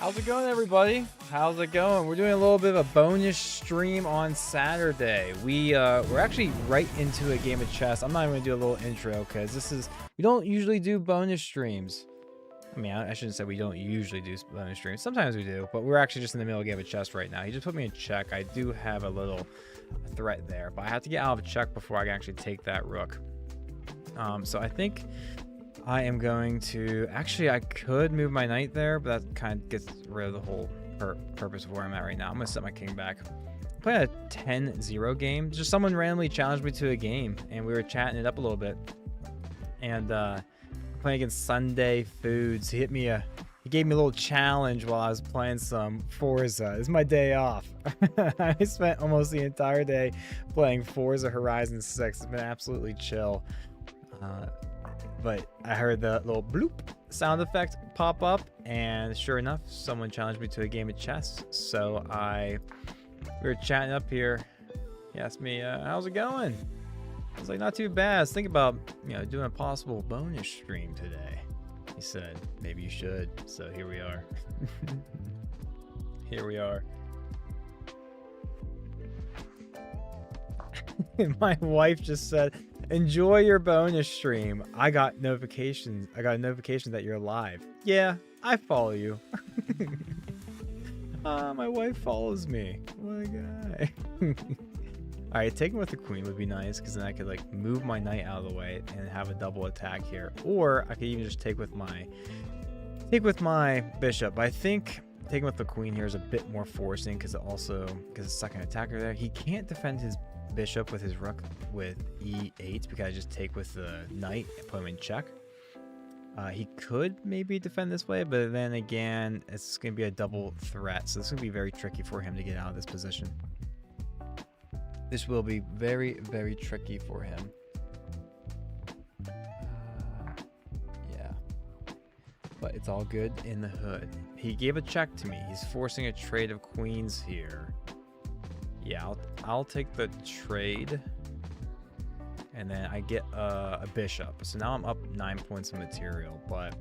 How's it going, everybody? How's it going? We're doing a little bit of a bonus stream on Saturday. We're actually right into a game of chess. I'm not even gonna do a little intro because we don't usually do bonus streams. I mean, I shouldn't say we don't usually do bonus streams. Sometimes we do, but we're actually just in the middle of a game of chess right now. He just put me in check. I do have a little threat there, but I have to get out of check before I can actually take that rook. So I think I am going to... Actually, I could move my knight there, but that kind of gets rid of the whole purpose of where I'm at right now. I'm going to set my king back. I'm playing a 10-0 game. Just someone randomly challenged me to a game, and we were chatting it up a little bit. And playing against Sunday Foods. He gave me a little challenge while I was playing some Forza. It's my day off. I spent almost the entire day playing Forza Horizon 6. It's been absolutely chill. But I heard the little bloop sound effect pop up, and sure enough, someone challenged me to a game of chess. So we were chatting up here. He asked me, how's it going? I was like, not too bad. I was thinking about, doing a possible bonus stream today. He said, maybe you should. So here we are. Here we are. My wife just said, enjoy your bonus stream. I got notifications. I got a notification that you're live. Yeah, I follow you. My wife follows me. What a guy. Alright, taking with the queen would be nice, because then I could like move my knight out of the way and have a double attack here. Or I could even just take with my bishop. But I think taking with the queen here is a bit more forcing, because it's second attacker there. He can't defend his bishop with his rook with e8 because I just take with the knight and put him in check. He could maybe defend this way, but then again, it's going to be a double threat, so this is going to be very tricky for him to get out of this position. This will be very, very tricky for him. Yeah. But it's all good in the hood. He gave a check to me. He's forcing a trade of queens here. Yeah, I'll take the trade. And then I get a bishop. So now I'm up 9 points of material. But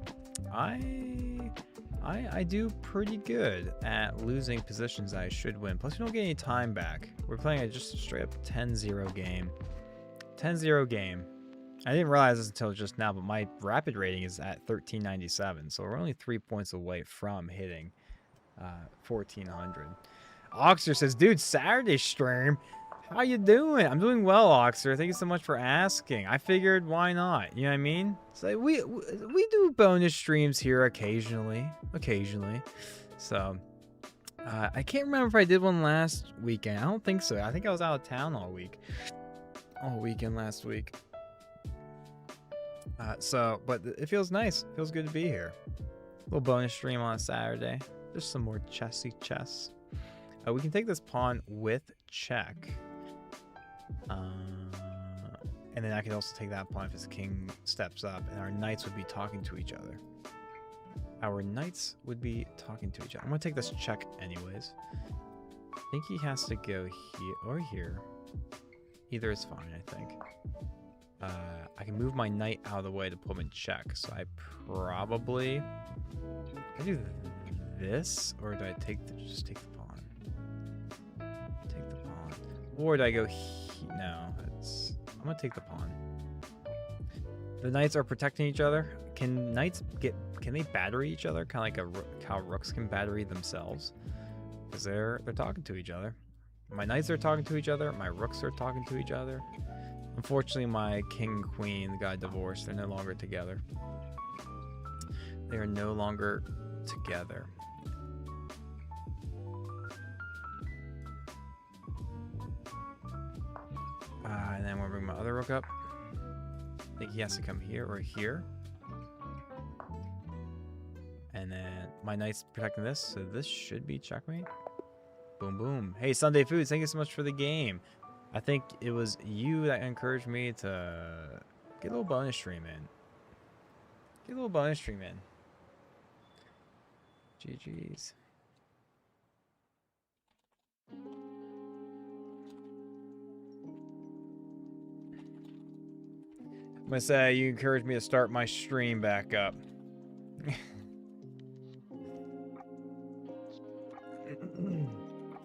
I do pretty good at losing positions I should win. Plus, we don't get any time back. We're playing a just straight up 10-0 game. 10-0 game. I didn't realize this until just now, but my rapid rating is at 1397. So we're only 3 points away from hitting 1400. Oxer says, dude, Saturday stream. How you doing? I'm doing well, Oxer. Thank you so much for asking. I figured, why not? You know what I mean? So we do bonus streams here occasionally. So I can't remember if I did one last weekend. I don't think so. I think I was out of town all weekend last week. But it feels nice. It feels good to be here. A little bonus stream on a Saturday. Just some more chessy chess. We can take this pawn with check. And then I could also take that pawn if his king steps up, and our knights would be talking to each other. I'm going to take this check anyways. I think he has to go here or here. Either is fine, I think. I can move my knight out of the way to put him in check, so I probably... I do this, or do I just take the pawn? Take the pawn. Or do I go no, I'm gonna take the pawn. The knights are protecting each other. Can they battery each other? Kind of like how rooks can battery themselves? Because they're talking to each other. My knights are talking to each other. My rooks are talking to each other. Unfortunately, my king and queen got divorced. They're no longer together. They are no longer together. And then we'll bring my other rook up. I think he has to come here or here. And then my knight's protecting this, so this should be checkmate. Boom, boom. Hey, Sunday Foods, thank you so much for the game. I think it was you that encouraged me to get a little bonus stream in. GG's. I'm gonna say you encouraged me to start my stream back up.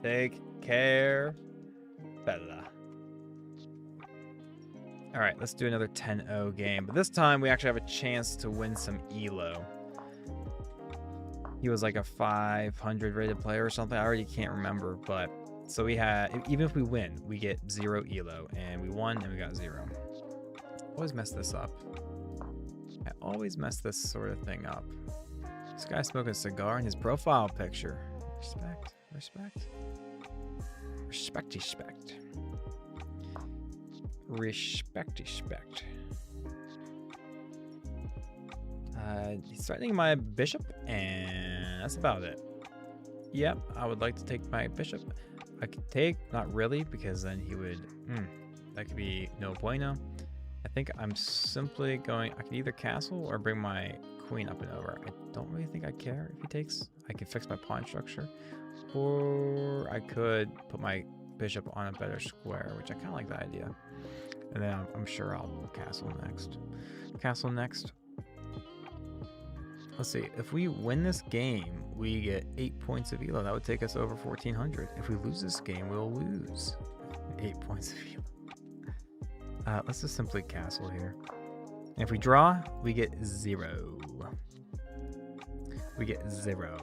Take care, fella. All right, let's do another 10-0 game. But this time, we actually have a chance to win some ELO. He was like a 500 rated player or something. I already can't remember. But so we had, even if we win, we get 0 ELO. And we won and we got 0. Always mess this up. I always mess this sort of thing up. This guy smoking a cigar in his profile picture. Respect, respect. Respect, respect. Respect, respect. He's threatening my bishop, and that's about it. Yep, I would like to take my bishop. I could take, not really, because then he would, that could be no bueno. I think I'm simply going, I can either castle or bring my queen up and over. I don't really think I care if he takes. I can fix my pawn structure, or I could put my bishop on a better square, which I kind of like that idea. And then I'm sure I'll castle next. Castle next. Let's see, if we win this game, we get 8 points of ELO. That would take us over 1400. If we lose this game, we'll lose 8 points of ELO. Let's just simply castle here. And if we draw, we get 0. We get 0.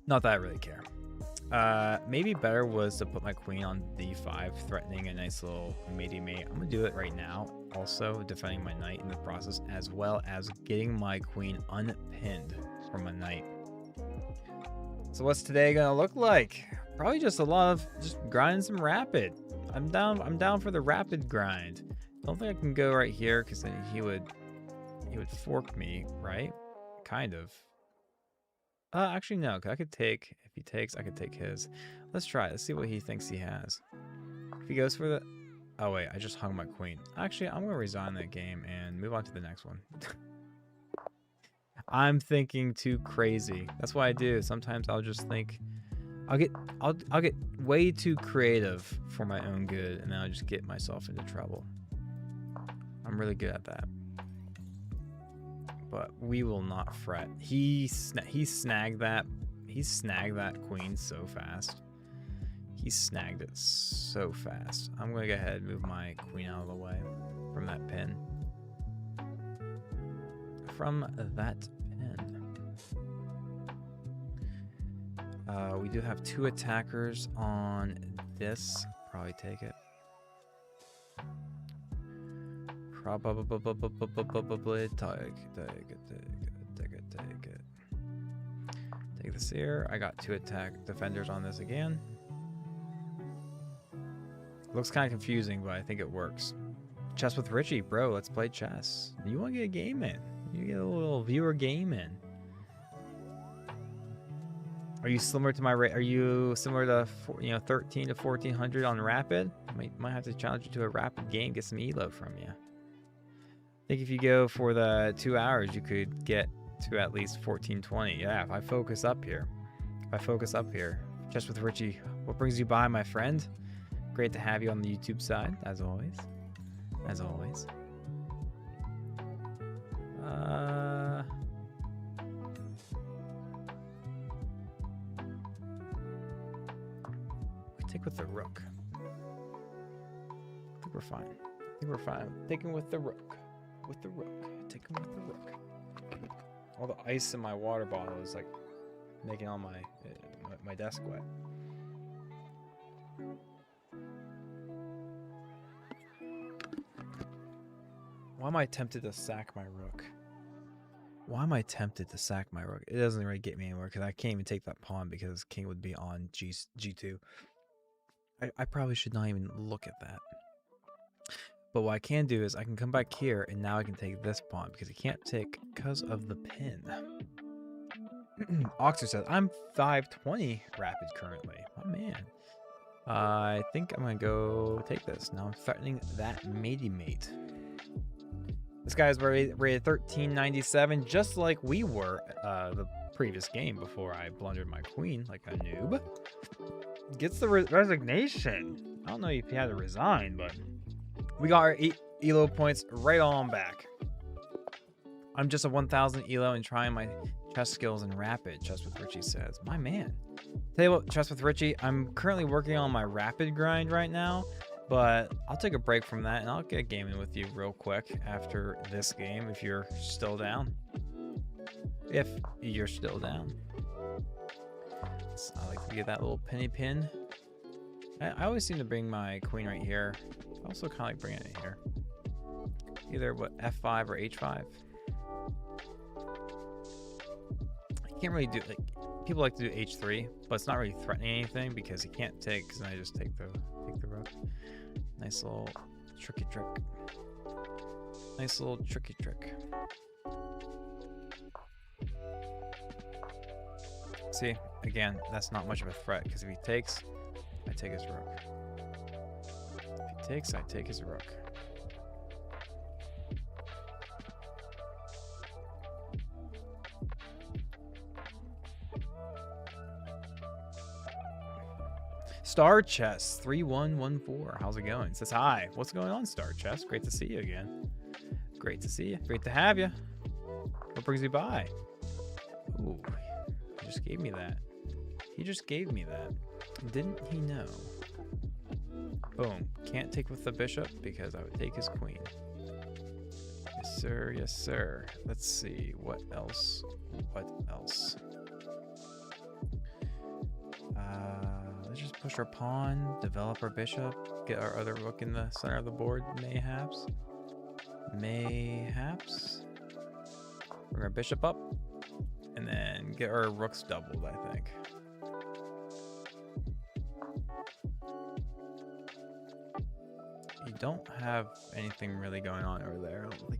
Not that I really care. Maybe better was to put my queen on d5, threatening a nice little matey mate. I'm gonna do it right now. Also defending my knight in the process, as well as getting my queen unpinned from a knight. So what's today gonna look like? Probably just a lot of just grinding some rapid. I'm down for the rapid grind. Don't think I can go right here because then he would fork me, right? Kind of. Actually no, I could take, if he takes, I could take his. Let's try it. Let's see what he thinks he has. If he goes for the, oh wait, I just hung my queen. Actually, I'm gonna resign that game and move on to the next one. I'm thinking too crazy. That's what I do. Sometimes I'll just think, I'll get way too creative for my own good, and then I'll just get myself into trouble. I'm really good at that. But we will not fret. He snagged that queen so fast. He snagged it so fast. I'm gonna go ahead and move my queen out of the way from that pin. From that pin. We do have 2 attackers on this. Probably take it. Probably take it. Take this here. I got 2 attack defenders on this again. Looks kind of confusing, but I think it works. Chess with Richie, bro. Let's play chess. You want to get a game in? You get a little viewer game in. Are you similar to my rate? Are you similar to 13 to 1400 on rapid? Might have to challenge you to a rapid game. Get some ELO from you. I think if you go for the 2 hours, you could get to at least 1420. Yeah, if I focus up here. Just with Richie, what brings you by, my friend? Great to have you on the YouTube side, as always. We take with the rook. I think we're fine. Taking with the rook. Taking with the rook. All the ice in my water bottle is like making all my desk wet. Why am I tempted to sack my rook? It doesn't really get me anywhere because I can't even take that pawn because king would be on G2. I probably should not even look at that. But what I can do is I can come back here and now I can take this pawn because he can't take because of the pin. Oxer says, I'm 520 rapid currently. Oh man. I think I'm going to go take this. Now I'm threatening that matey mate. This guy's rated 1397, just like we were the previous game before I blundered my queen like a noob. Gets the resignation. I don't know if he had to resign, but we got our 8 ELO points right on back. I'm just a 1000 ELO and trying Chess skills and rapid, Chess with Richie says. My man. Tell you what, Chess with Richie, I'm currently working on my rapid grind right now, but I'll take a break from that and I'll get gaming with you real quick after this game if you're still down. If you're still down. So I like to get that little penny pin. I always seem to bring my queen right here. I also kind of like bringing it here. Either what, F5 or H5. I can't really do, like, people like to do H3, but it's not really threatening anything because he can't take, because then I just take the rook. Nice little tricky trick. Nice little tricky trick. See, again, that's not much of a threat because if he takes, I take his rook. If he takes, I take his rook. Star Chess 3114. How's it going? It says hi. What's going on, Star Chess? Great to see you again. Great to see you. Great to have you. What brings you by? Ooh, he just gave me that. He just gave me that. Didn't he know? Boom. Can't take with the bishop because I would take his queen. Yes, sir. Yes, sir. Let's see. What else? What else? Let's just push our pawn, develop our bishop, get our other rook in the center of the board, mayhaps. Mayhaps. Bring our bishop up, and then get our rooks doubled, I think. You don't have anything really going on over there. I don't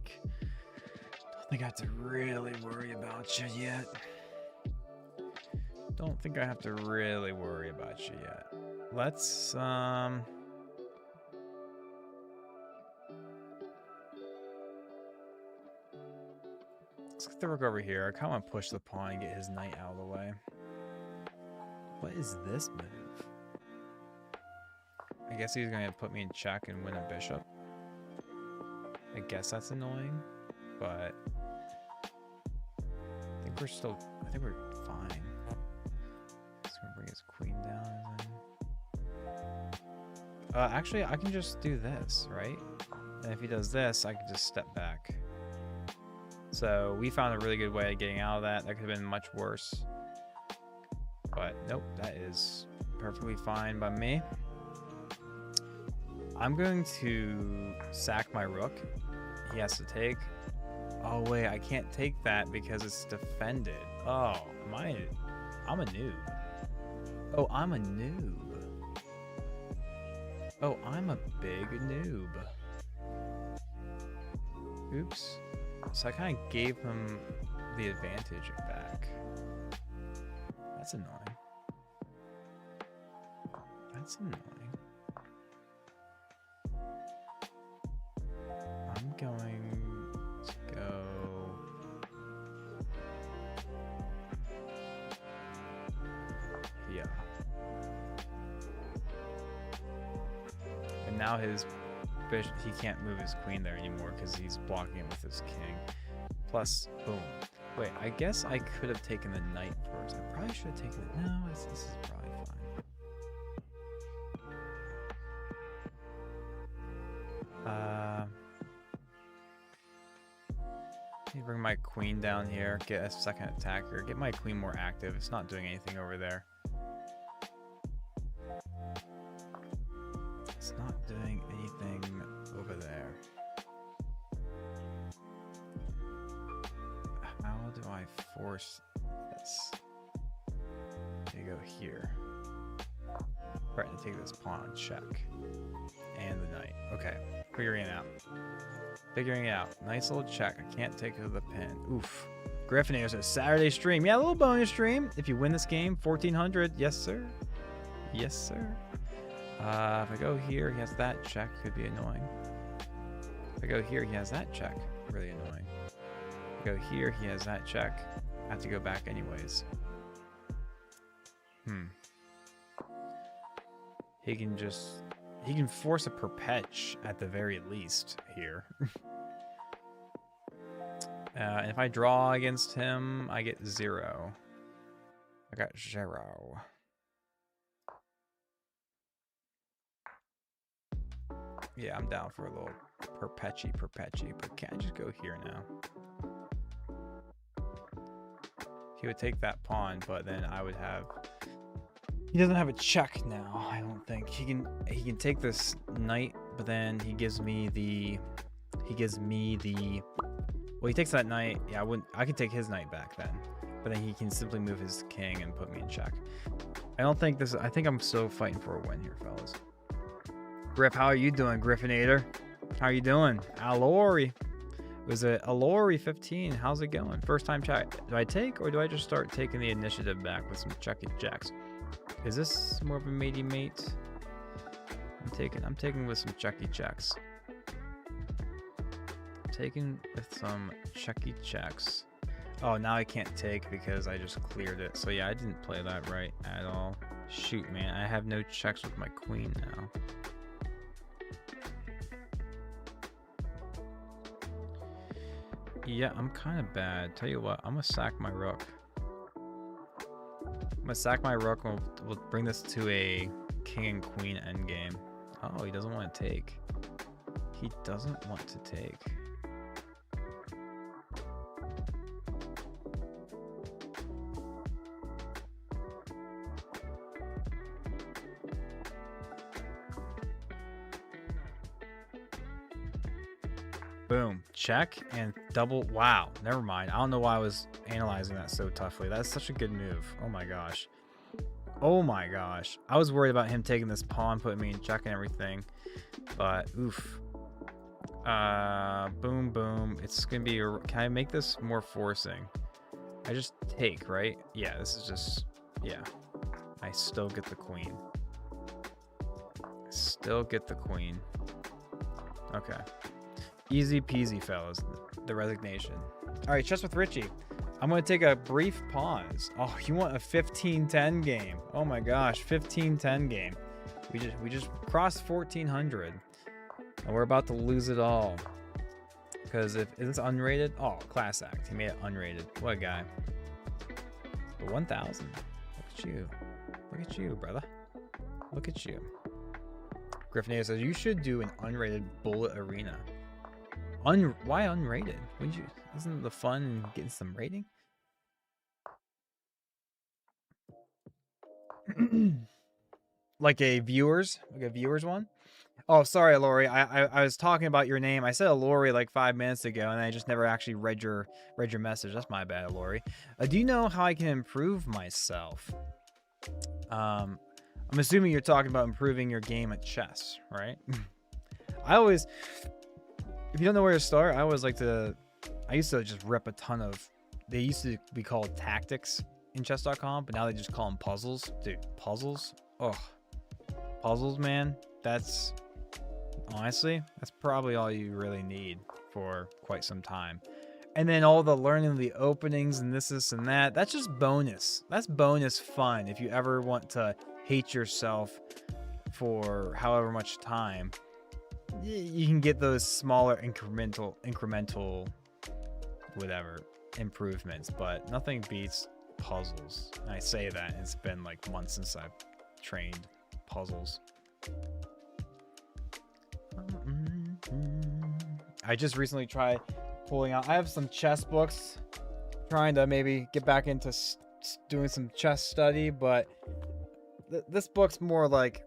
think I have to really worry about you yet. Don't think I have to really worry about you yet. Let's get the rook over here. I kind of want to push the pawn and get his knight out of the way. What is this move? I guess he's going to put me in check and win a bishop. I guess that's annoying, but I think we're fine. Bring his queen down. Actually, I can just do this, right? And if he does this, I can just step back. So we found a really good way of getting out of that. That could have been much worse. But nope, that is perfectly fine by me. I'm going to sack my rook. He has to take. Oh wait, I can't take that because it's defended. Oh, I'm a noob. Oh, I'm a noob. Oh, I'm a big noob. Oops. So I kind of gave him the advantage back. That's annoying. That's annoying. I'm going to go... Yeah. And now his bishop, he can't move his queen there anymore because he's blocking it with his king. Plus, boom. Wait, I guess I could have taken the knight first. I probably should have taken it. No, this is probably fine. Let me bring my queen down here, get a second attacker, get my queen more active. It's not doing anything over there. It's not doing anything over there. How do I force this to go here? Right, to take this pawn check. And the knight. Okay, figuring it out. Figuring it out. Nice little check. I can't take it to the pin. Oof. Griffin, it was a Saturday stream. Yeah, a little bonus stream. If you win this game, 1,400. Yes, sir. Yes, sir. If I go here, he has that check. Could be annoying. If I go here, he has that check. Really annoying. If I go here, he has that check. I have to go back anyways. He can force a perpetch at the very least here. And if I draw against him, I get 0. I got 0. Yeah, I'm down for a little perpechi, but can I just go here now? He would take that pawn, but then I would have... He doesn't have a check now, I don't think. He can take this knight, but then he gives me the... Well, he takes that knight. Yeah, I could take his knight back then. But then he can simply move his king and put me in check. I think I'm still fighting for a win here, fellas. Griff, how are you doing, Griffinator? How are you doing? Alori. Was it Alori 15? How's it going? First time chat. Do I take or do I just start taking the initiative back with some checky jacks? Is this more of a matey mate? I'm taking with some checky checks. Taking with some checky checks. Oh, now I can't take because I just cleared it. So yeah, I didn't play that right at all. Shoot, man, I have no checks with my queen now. Yeah, I'm kind of bad. Tell you what, I'm gonna sack my rook. I'm gonna sack my rook and we'll bring this to a king and queen endgame. Oh, he doesn't want to take. He doesn't want to take. Boom. Check and double. Wow. Never mind. I don't know why I was analyzing that so toughly. That's such a good move. Oh my gosh. Oh my gosh. I was worried about him taking this pawn, putting me in check and everything. But, oof. Boom, boom. It's going to be... Can I make this more forcing? I just take, right? Yeah, this is just... Yeah. I still get the queen. Still get the queen. Okay. Easy peasy, fellas. The resignation. All right, chess with Richie. I'm going to take a brief pause. Oh, you want a 15-10 game? Oh my gosh, 15-10 game. We just crossed 1400, and we're about to lose it all. Because if it's unrated, oh, class act. He made it unrated. What a guy. But 1000. Look at you. Look at you, brother. Look at you. Griffinator says you should do an unrated bullet arena. Why unrated? Wouldn't you? Isn't the fun in getting some rating? Like a viewers one? Oh, sorry, Lori. I was talking about your name. I said Lori like 5 minutes ago, and I just never actually read your message. That's my bad, Lori. Do you know how I can improve myself? I'm assuming you're talking about improving your game at chess, right? If you don't know where to start, I used to just rip a ton of, they used to be called tactics in chess.com, but now they just call them puzzles. Dude, puzzles? Oh, puzzles, man. Honestly, that's probably all you really need for quite some time. And then all the learning the openings and this and that, that's just bonus. That's bonus fun if you ever want to hate yourself for however much time. You can get those smaller incremental whatever improvements, but nothing beats puzzles. And I say that it's been like months since I've trained puzzles. I just recently tried pulling out, I have some chess books, trying to maybe get back into doing some chess study, but this book's more like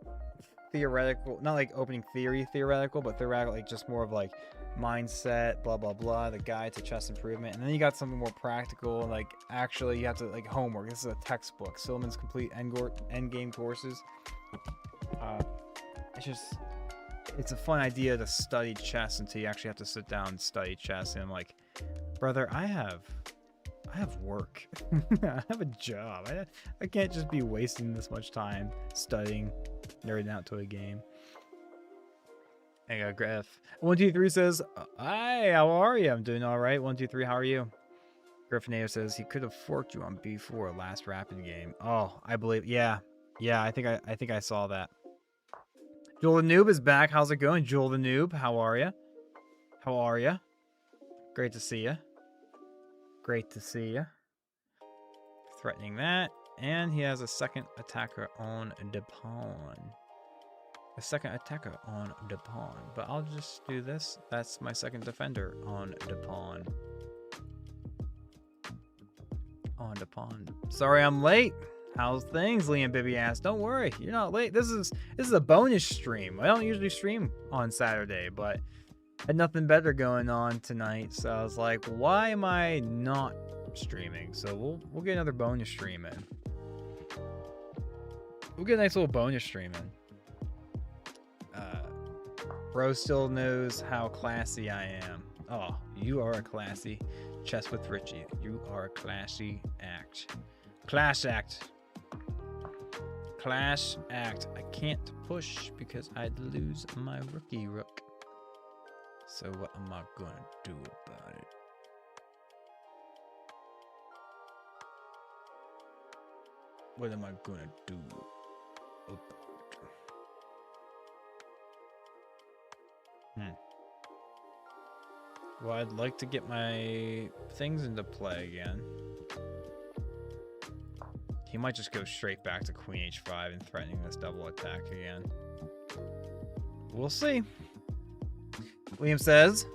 theoretical, not like opening theoretical, but theoretical, like just more of like mindset, blah blah blah, the guide to chess improvement. And then you got something more practical, like actually you have to like homework. This is a textbook, Silliman's Complete Endgame Courses. It's a fun idea to study chess until you actually have to sit down and study chess. And I'm like, brother, I have work. I have a job. I can't just be wasting this much time studying, nerding out to a game. Hey, Griff. 123 says, hi, how are you? I'm doing all right. 123, how are you? Griffinator says he could have forked you on B4 last rapid game. Oh, I believe. Yeah, I think I saw that. Joel the Noob is back. How's it going, Joel the Noob? How are you? Great to see you. Great to see you. Threatening that. And he has a second attacker on the pawn. A second attacker on the pawn. But I'll just do this. That's my second defender on the pawn. On the pawn. Sorry I'm late. How's things? Liam Bibby asked. Don't worry, you're not late. This is a bonus stream. I don't usually stream on Saturday, but I had nothing better going on tonight, so I was like, why am I not streaming? So we'll get another bonus stream in. We'll get a nice little bonus stream in. Bro still knows how classy I am. Oh, you are a classy chess with Richie. You are a classy act. Clash act. Clash act. I can't push because I'd lose my rookie rook. So what am I gonna do about it? What am I gonna do about it? Well, I'd like to get my things into play again. He might just go straight back to Queen H5 and threatening this double attack again. We'll see. Liam says,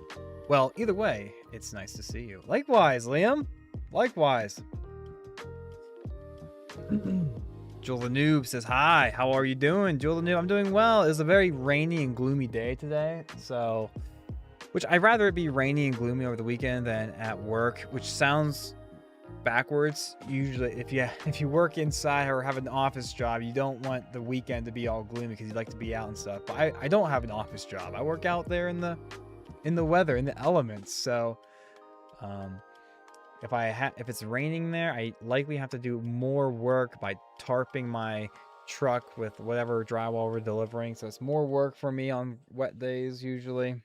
well, either way, it's nice to see you. Likewise, Liam. Likewise. Jewel the Noob says, hi, how are you doing? Jewel the Noob, I'm doing well. It's a very rainy and gloomy day today, so... Which I'd rather it be rainy and gloomy over the weekend than at work, which sounds backwards. Usually, if you work inside or have an office job, you don't want the weekend to be all gloomy because you like to be out and stuff. But I don't have an office job. I work out there in the weather, in the elements. So if it's raining there, I likely have to do more work by tarping my truck with whatever drywall we're delivering. So it's more work for me on wet days usually.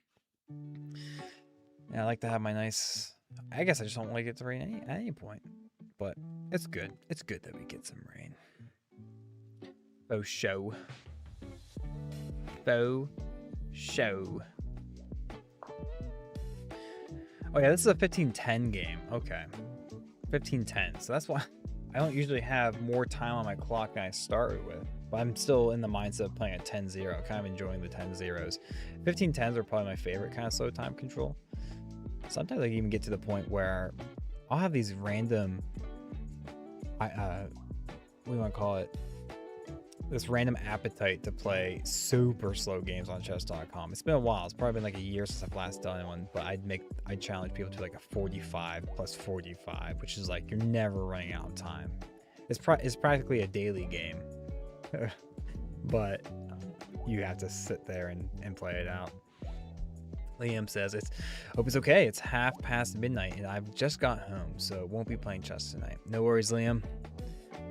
Yeah, I like to have my nice... I guess I just don't like it to rain at any point. But it's good. It's good that we get some rain. Faux show. Faux show. Oh yeah, this is a 15-10 game. Okay. 15-10. So that's why I don't usually have more time on my clock than I started with. But I'm still in the mindset of playing a 10-0. Kind of enjoying the 10-0s. 15-10s are probably my favorite kind of slow time control. Sometimes I even get to the point where I'll have these random, what do you want to call it? This random appetite to play super slow games on chess.com. It's been a while. It's probably been like a year since I've last done one, but I'd challenge people to like a 45 plus 45, which is like you're never running out of time. It's practically a daily game, but you have to sit there and play it out. Liam says, hope it's okay. It's midnight and I've just got home, so won't be playing chess tonight. No worries, Liam.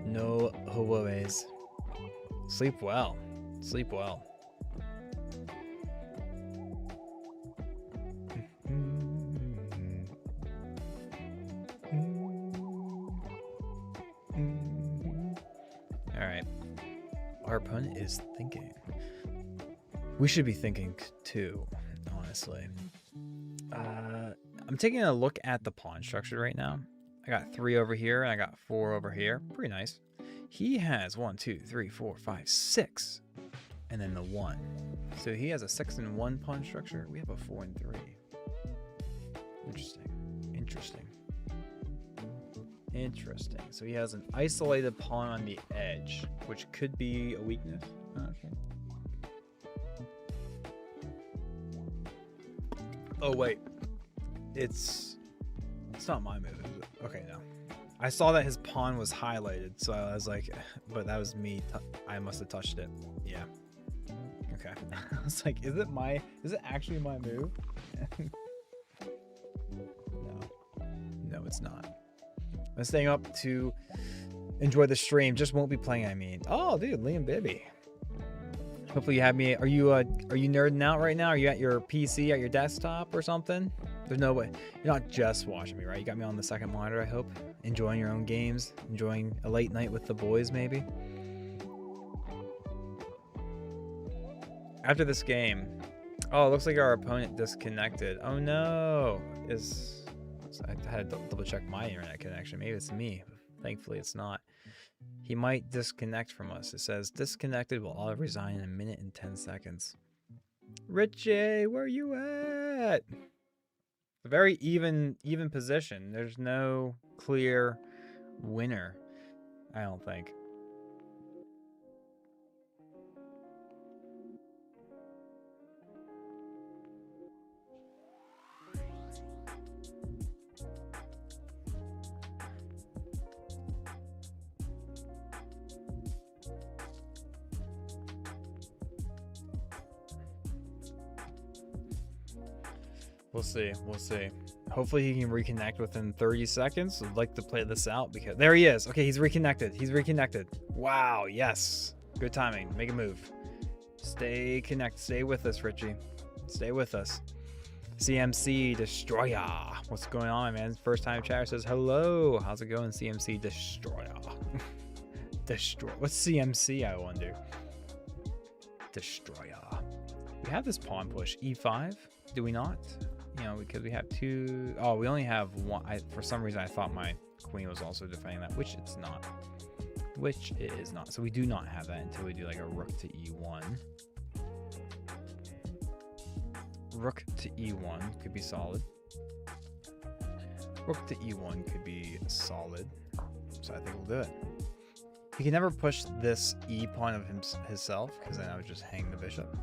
No worries. Sleep well. Sleep well. All right. Our opponent is thinking. We should be thinking too. Honestly, I'm taking a look at the pawn structure right now. I got 3 over here and I got 4 over here. Pretty nice. He has 1, 2, 3, 4, 5, 6, and then the 1. So he has a 6 and 1 pawn structure. We have a 4 and 3. Interesting. Interesting. Interesting. So he has an isolated pawn on the edge, which could be a weakness. Okay. Oh wait, it's not my move, is it? Okay, no. I saw that his pawn was highlighted, so I was like, but that was me. I must have touched it. Yeah. Okay. I was like, is it actually my move? No, it's not. I'm staying up to enjoy the stream. Just won't be playing. I mean, oh, dude, Liam Bibby. Hopefully you have me. Are you nerding out right now? Are you at your PC, at your desktop or something? There's no way. You're not just watching me, right? You got me on the second monitor, I hope. Enjoying your own games. Enjoying a late night with the boys, maybe. After this game. Oh, it looks like our opponent disconnected. Oh no. So I had to double check my internet connection. Maybe it's me. Thankfully, it's not. He might disconnect from us. It says disconnected will all resign in a minute and 10 seconds. Richie, where are you at? A very even position. There's no clear winner, I don't think. We'll see. We'll see. Hopefully he can reconnect within 30 seconds. I'd like to play this out because there he is. Okay, he's reconnected. He's reconnected. Wow, yes. Good timing. Make a move. Stay connected. Stay with us, Richie. Stay with us. CMC Destroyer. What's going on, man? First time chatter says hello. How's it going, CMC Destroyer? Destroy. What's CMC, I wonder? Destroyer. We have this pawn push. E5? Do we not? You know, because we have two. Oh, we only have one. For some reason, I thought my queen was also defending that, which it's not. Which it is not. So we do not have that until we do like a rook to e1. Rook to e1 could be solid. Rook to e1 could be solid. So I think we'll do it. He can never push this e pawn of himself, because then I would just hang the bishop.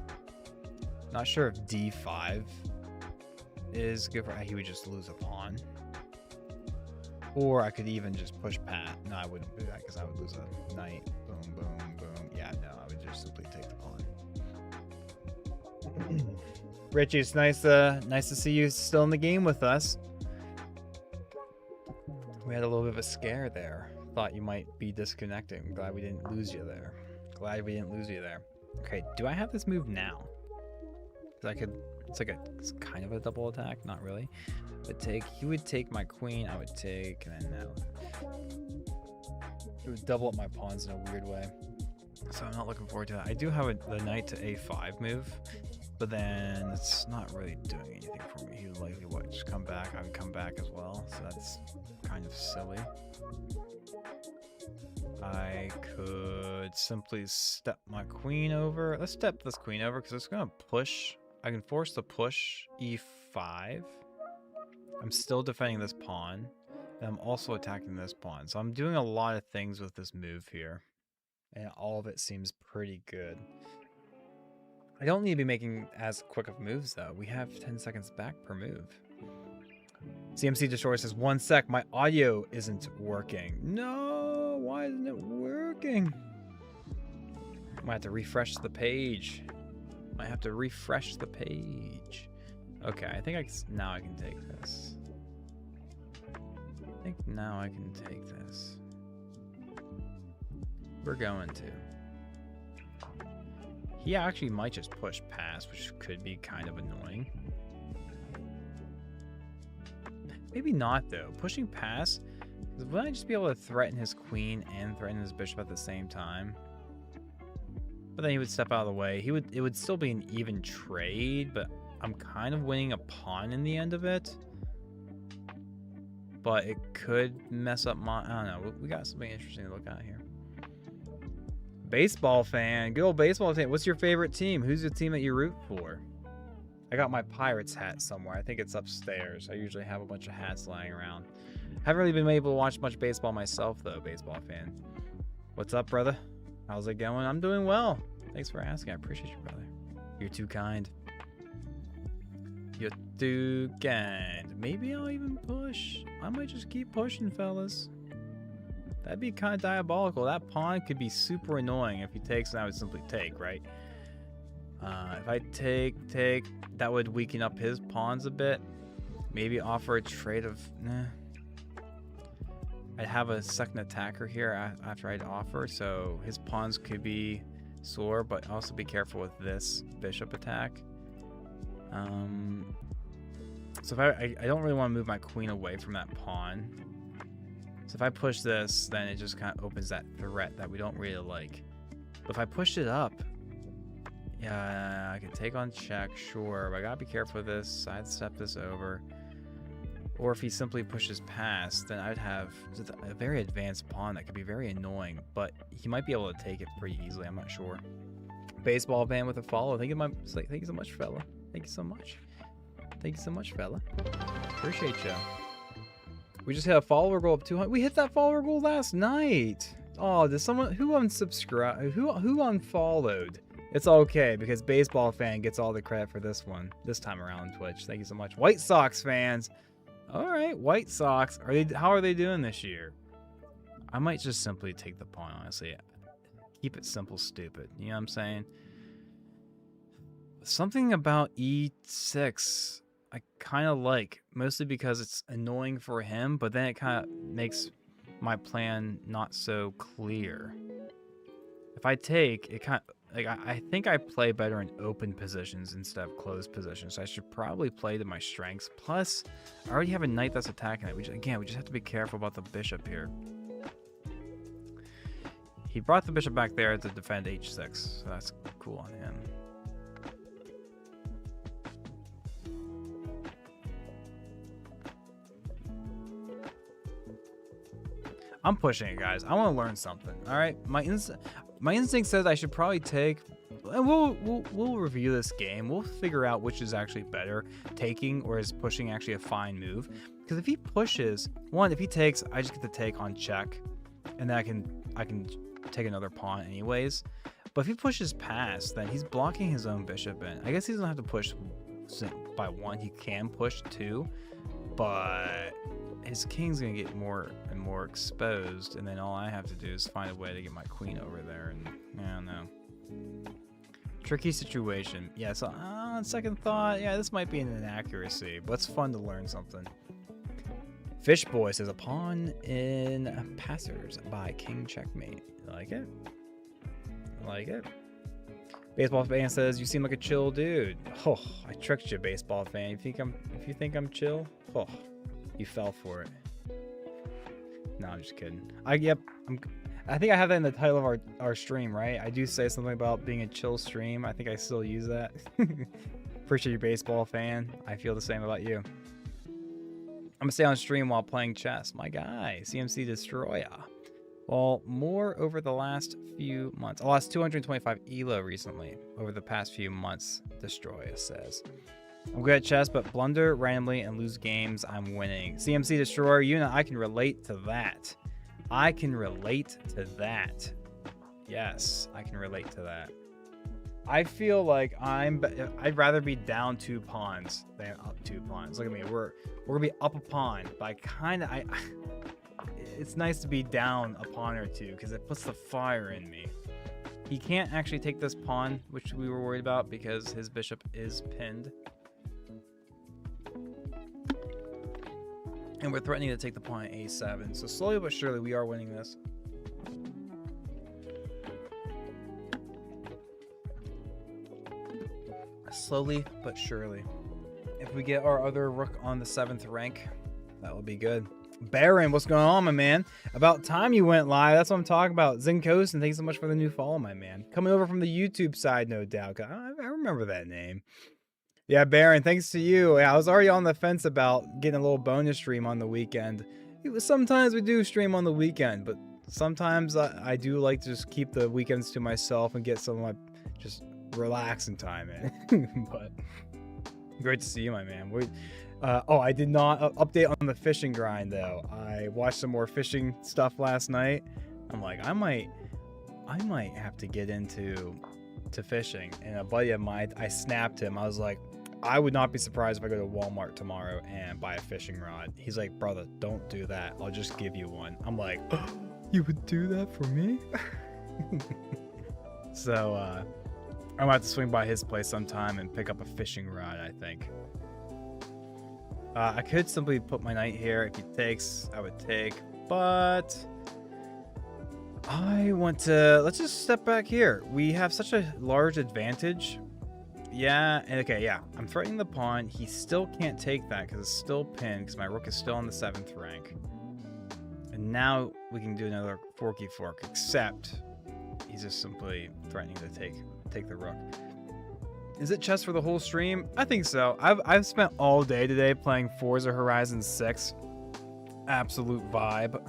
Not sure if d5 is good for. He would just lose a pawn. Or I could even just push pat. No, I wouldn't do that because I would lose a knight. Boom, boom, boom. Yeah, no, I would just simply take the pawn. Richie, it's nice to see you still in the game with us. We had a little bit of a scare there. Thought you might be disconnecting. I'm glad we didn't lose you there. Glad we didn't lose you there. Okay, do I have this move now? I could. It's kind of a double attack, not really. But he would take my queen, I would take, and then now it would double up my pawns in a weird way. So I'm not looking forward to that. I do have the knight to a5 move, but then it's not really doing anything for me. He would likely just come back. I would come back as well, so that's kind of silly. I could simply step my queen over. Let's step this queen over because it's going to push. I can force the push e5. I'm still defending this pawn. And I'm also attacking this pawn. So I'm doing a lot of things with this move here. And all of it seems pretty good. I don't need to be making as quick of moves though. We have 10 seconds back per move. CMC Destroyer says, 1 sec, my audio isn't working. No, why isn't it working? Might have to refresh the page. I have to refresh the page. Okay, I think now I can take this. I think now I can take this. We're going to. He actually might just push pass, which could be kind of annoying. Maybe not though. Pushing pass, wouldn't I just be able to threaten his queen and threaten his bishop at the same time? But then he would step out of the way. It would still be an even trade, but I'm kind of winning a pawn in the end of it. But it could mess up my... I don't know. We got something interesting to look at here. Baseball fan. Good old baseball team. What's your favorite team? Who's the team that you root for? I got my Pirates hat somewhere. I think it's upstairs. I usually have a bunch of hats lying around. Haven't really been able to watch much baseball myself, though, baseball fan. What's up, brother? How's it going? I'm doing well. Thanks for asking. I appreciate you, brother. You're too kind. You're too kind. Maybe I'll even push. I might just keep pushing, fellas. That'd be kind of diabolical. That pawn could be super annoying. If he takes, then I would simply take, right? If I take, that would weaken up his pawns a bit. Maybe offer a trade of... Nah. I'd have a second attacker here after I'd offer, so his pawns could be sore, but also be careful with this bishop attack. So if I don't really want to move my queen away from that pawn. So if I push this, then it just kind of opens that threat that we don't really like. But if I push it up, yeah, I can take on check, sure, but I gotta be careful with this, sidestep this over. Or if he simply pushes past, then I'd have a very advanced pawn that could be very annoying, but he might be able to take it pretty easily. I'm not sure. Baseball fan with a follow. Thank you so much, fella. Thank you so much. Thank you so much, fella. Appreciate you. We just hit a follower goal of 200. We hit that follower goal last night. Oh, did someone who unsubscribed? Who unfollowed? It's okay because baseball fan gets all the credit for this one this time around on Twitch. Thank you so much, White Sox fans. All right, White Sox. How are they doing this year? I might just simply take the pawn. Honestly, keep it simple, stupid. You know what I'm saying? Something about E6 I kind of like, mostly because it's annoying for him, but then it kind of makes my plan not so clear. If I take it, kind of like I think I play better in open positions instead of closed positions. So I should probably play to my strengths. Plus, I already have a knight that's attacking it. We just have to be careful about the bishop here. He brought the bishop back there to defend h6, so that's cool on him. I'm pushing it, guys. I want to learn something. All right, my instinct says I should probably take. And we'll review this game. We'll figure out which is actually better, taking or is pushing actually a fine move. Because if he pushes, if he takes, I just get to take on check, and then I can take another pawn anyways. But if he pushes past, then he's blocking his own bishop in. I guess he doesn't have to push by one. He can push two, but his king's gonna get more and more exposed, and then all I have to do is find a way to get my queen over there, and I don't know. Tricky situation. Yeah, so on second thought, yeah, this might be an inaccuracy, but it's fun to learn something. Fishboy says a pawn in passers by king checkmate. I like it. I like it. Baseball fan says you seem like a chill dude. Oh, I tricked you, baseball fan. If you think I'm chill, oh. You fell for it. No, I'm just kidding. I think I have that in the title of our stream, right? I do say something about being a chill stream. I think I still use that. Appreciate you, baseball fan. I feel the same about you. I'm gonna stay on stream while playing chess. My guy, CMC Destroyer. Well, more over the last few months. I lost 225 ELO recently over the past few months, Destroyer says. I'm good at chess, but blunder randomly and lose games I'm winning. CMC Destroyer, you know, I can relate to that. I can relate to that. Yes, I can relate to that. I feel like I'd rather be down 2 pawns than up 2 pawns. Look at me, we're gonna be up a pawn, but it's nice to be down a pawn or two because it puts the fire in me. He can't actually take this pawn, which we were worried about because his bishop is pinned. And we're threatening to take the pawn at a7. So slowly but surely, we are winning this. Slowly but surely. If we get our other rook on the 7th rank, that will be good. Baron, what's going on, my man? About time you went live. That's what I'm talking about. Zenkosen, thanks so much for the new follow, my man. Coming over from the YouTube side, no doubt. I remember that name. Yeah, Baron, thanks to you. Yeah, I was already on the fence about getting a little bonus stream on the weekend. Sometimes we do stream on the weekend, but sometimes I do like to just keep the weekends to myself and get some of my just relaxing time in. But great to see you, my man. I did not update on the fishing grind though. I watched some more fishing stuff last night. I'm like, I might have to get into fishing. And a buddy of mine, I snapped him. I was like, I would not be surprised if I go to Walmart tomorrow and buy a fishing rod. He's like, brother, don't do that. I'll just give you one. I'm like, oh, you would do that for me? So I'm gonna have to swing by his place sometime and pick up a fishing rod, I think. I could simply put my knight here. If he takes, I would take, but I want to, let's just step back here. We have such a large advantage. Yeah, okay, yeah. I'm threatening the pawn. He still can't take that because it's still pinned because my rook is still on the 7th rank. And now we can do another forky fork, except he's just simply threatening to take the rook. Is it chess for the whole stream? I think so. I've spent all day today playing Forza Horizon 6. Absolute vibe.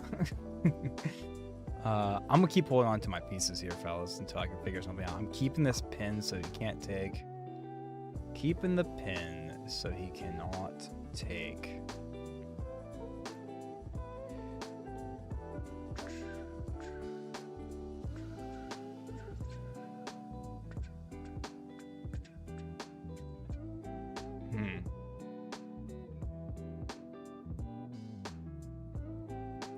I'm gonna keep holding on to my pieces here, fellas, until I can figure something out. I'm keeping this pin so he can't take. Keeping the pin so he cannot take.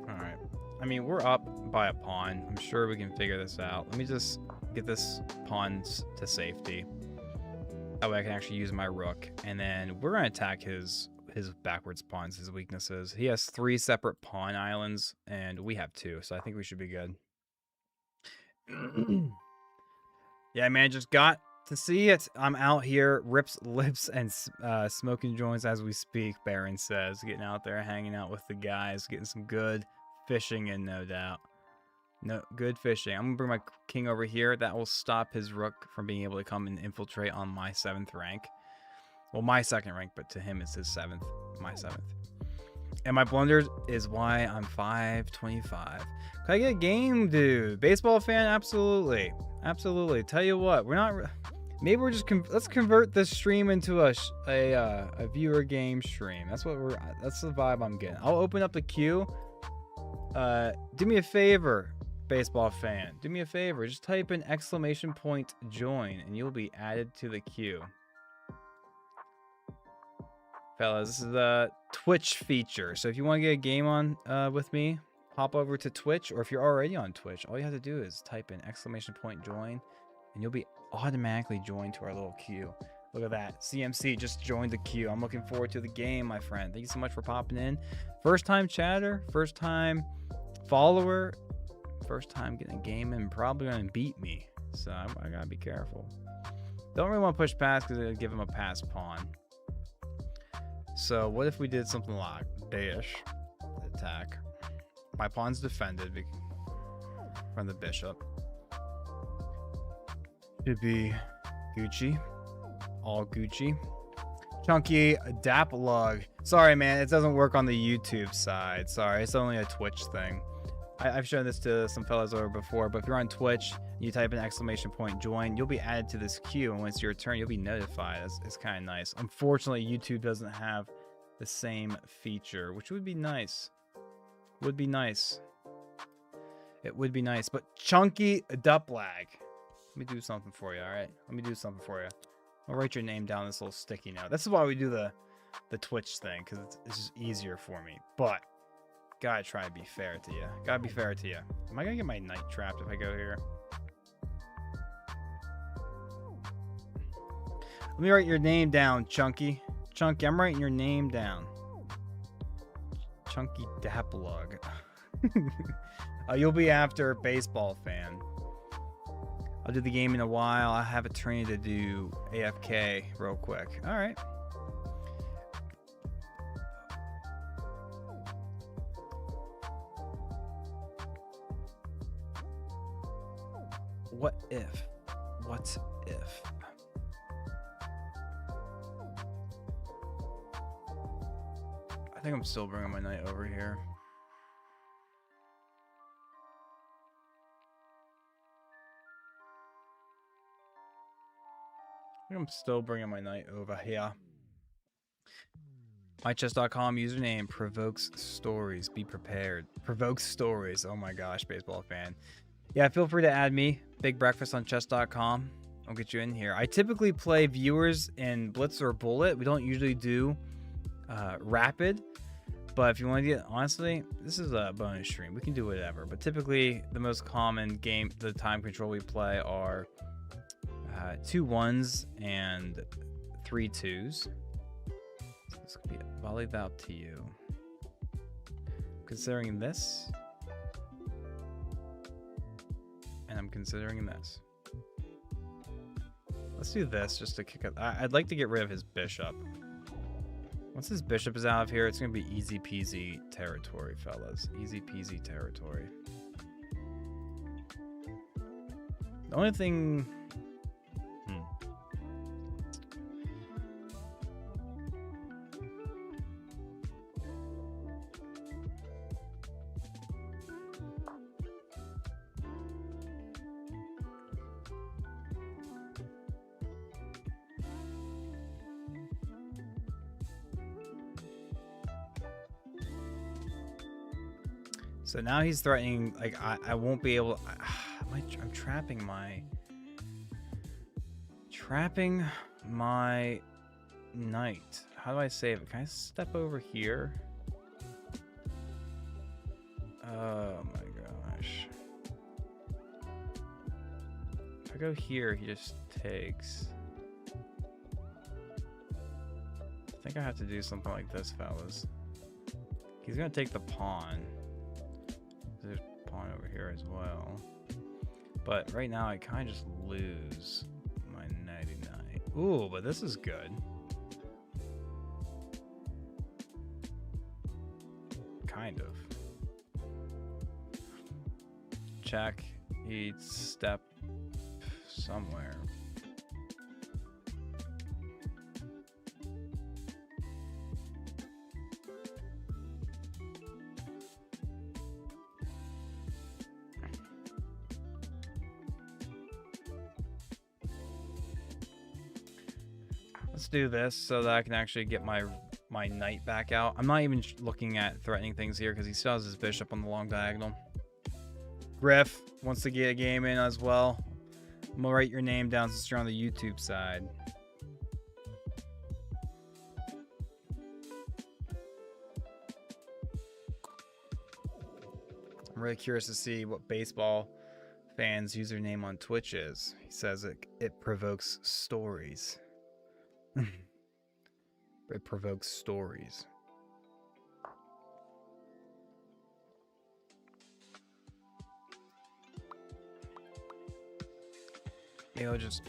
Alright. I mean, we're up by a pawn. I'm sure we can figure this out. Let me just get this pawn to safety. That way I can actually use my rook. And then we're going to attack his backwards pawns, his weaknesses. He has 3 separate pawn islands, and we have 2. So I think we should be good. Yeah, man, just got to see it. I'm out here, rips lips and smoking joints as we speak, Baron says. Getting out there, hanging out with the guys, getting some good fishing in, no doubt. No, good fishing. I'm going to bring my king over here. That will stop his rook from being able to come and infiltrate on my 7th rank. Well, my 2nd rank, but to him it's his 7th. My 7th. And my blunder is why I'm 525. Can I get a game, dude? Baseball fan? Absolutely. Absolutely. Tell you what, we're not... Maybe we're just... let's convert this stream into a viewer game stream. That's what we're... That's the vibe I'm getting. I'll open up the queue. Do me a favor, baseball fan. Do me a favor. Just type in !join and you'll be added to the queue. Fellas, this is the Twitch feature. So if you want to get a game on with me, hop over to Twitch. Or if you're already on Twitch, all you have to do is type in !join and you'll be automatically joined to our little queue. Look at that. CMC just joined the queue. I'm looking forward to the game, my friend. Thank you so much for popping in. First time chatter, first time follower, first time getting a game, and probably going to beat me. So I got to be careful. Don't really want to push past because it'll give him a pass pawn. So what if we did something like dash attack? My pawn's defended from the bishop. Should be Gucci. All Gucci. Chunky Daplug. Sorry, man. It doesn't work on the YouTube side. Sorry. It's only a Twitch thing. I've shown this to some fellas over before, but if you're on Twitch, you type in !join, you'll be added to this queue, and when it's your turn, you'll be notified. It's kind of nice. Unfortunately, YouTube doesn't have the same feature, which would be nice. Would be nice. It would be nice. But Chunky Duplag. Let me do something for you, all right? Let me do something for you. I'll write your name down on this little sticky note. This is why we do the Twitch thing, because it's just easier for me. But gotta try to be fair to you. Gotta be fair to you. Am I gonna get my knight trapped if I go here? Let me write your name down, Chunky. Chunky, I'm writing your name down. Chunky Daplug. You'll be after baseball fan. I'll do the game in a while. I have a training to do AFK real quick. All right. What if? What if? I think I'm still bringing my knight over here. I'm still bringing my knight over here. MyChess.com username provokes stories. Be prepared. Provokes stories. Oh my gosh, baseball fan. Yeah, feel free to add me. Big breakfast on chess.com. I'll get you in here. I typically play viewers in Blitz or Bullet. We don't usually do Rapid. But if you want to get, honestly, this is a bonus stream. We can do whatever. But typically, the most common game, the time control we play are 2 1s and 3 2s. This could be volleyed out to you. Considering this, and I'm considering this. Let's do this just to kick it. I'd like to get rid of his bishop. Once his bishop is out of here, it's gonna be easy peasy territory, fellas. Easy peasy territory. The only thing. So now he's threatening, like, I won't be able... I'm trapping my knight. How do I save it? Can I step over here? Oh my gosh. If I go here, he just takes... I think I have to do something like this, fellas. He's gonna take the pawn. There's a pawn over here as well. But right now I kind of just lose my knighty knight. Ooh, but this is good. Kind of. Check. He'd step somewhere. Let's do this so that I can actually get my knight back out. I'm not even looking at threatening things here because he still has his bishop on the long diagonal. Griff wants to get a game in as well. I'm gonna write your name down since you're on the YouTube side. I'm really curious to see what baseball fans' username on Twitch is. He says it provokes stories. It provokes stories. Maybe I'll just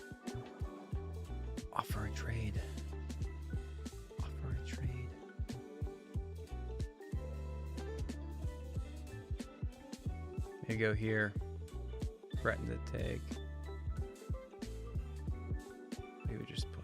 offer a trade. Offer a trade. Maybe go here. Threaten to take. Maybe just push.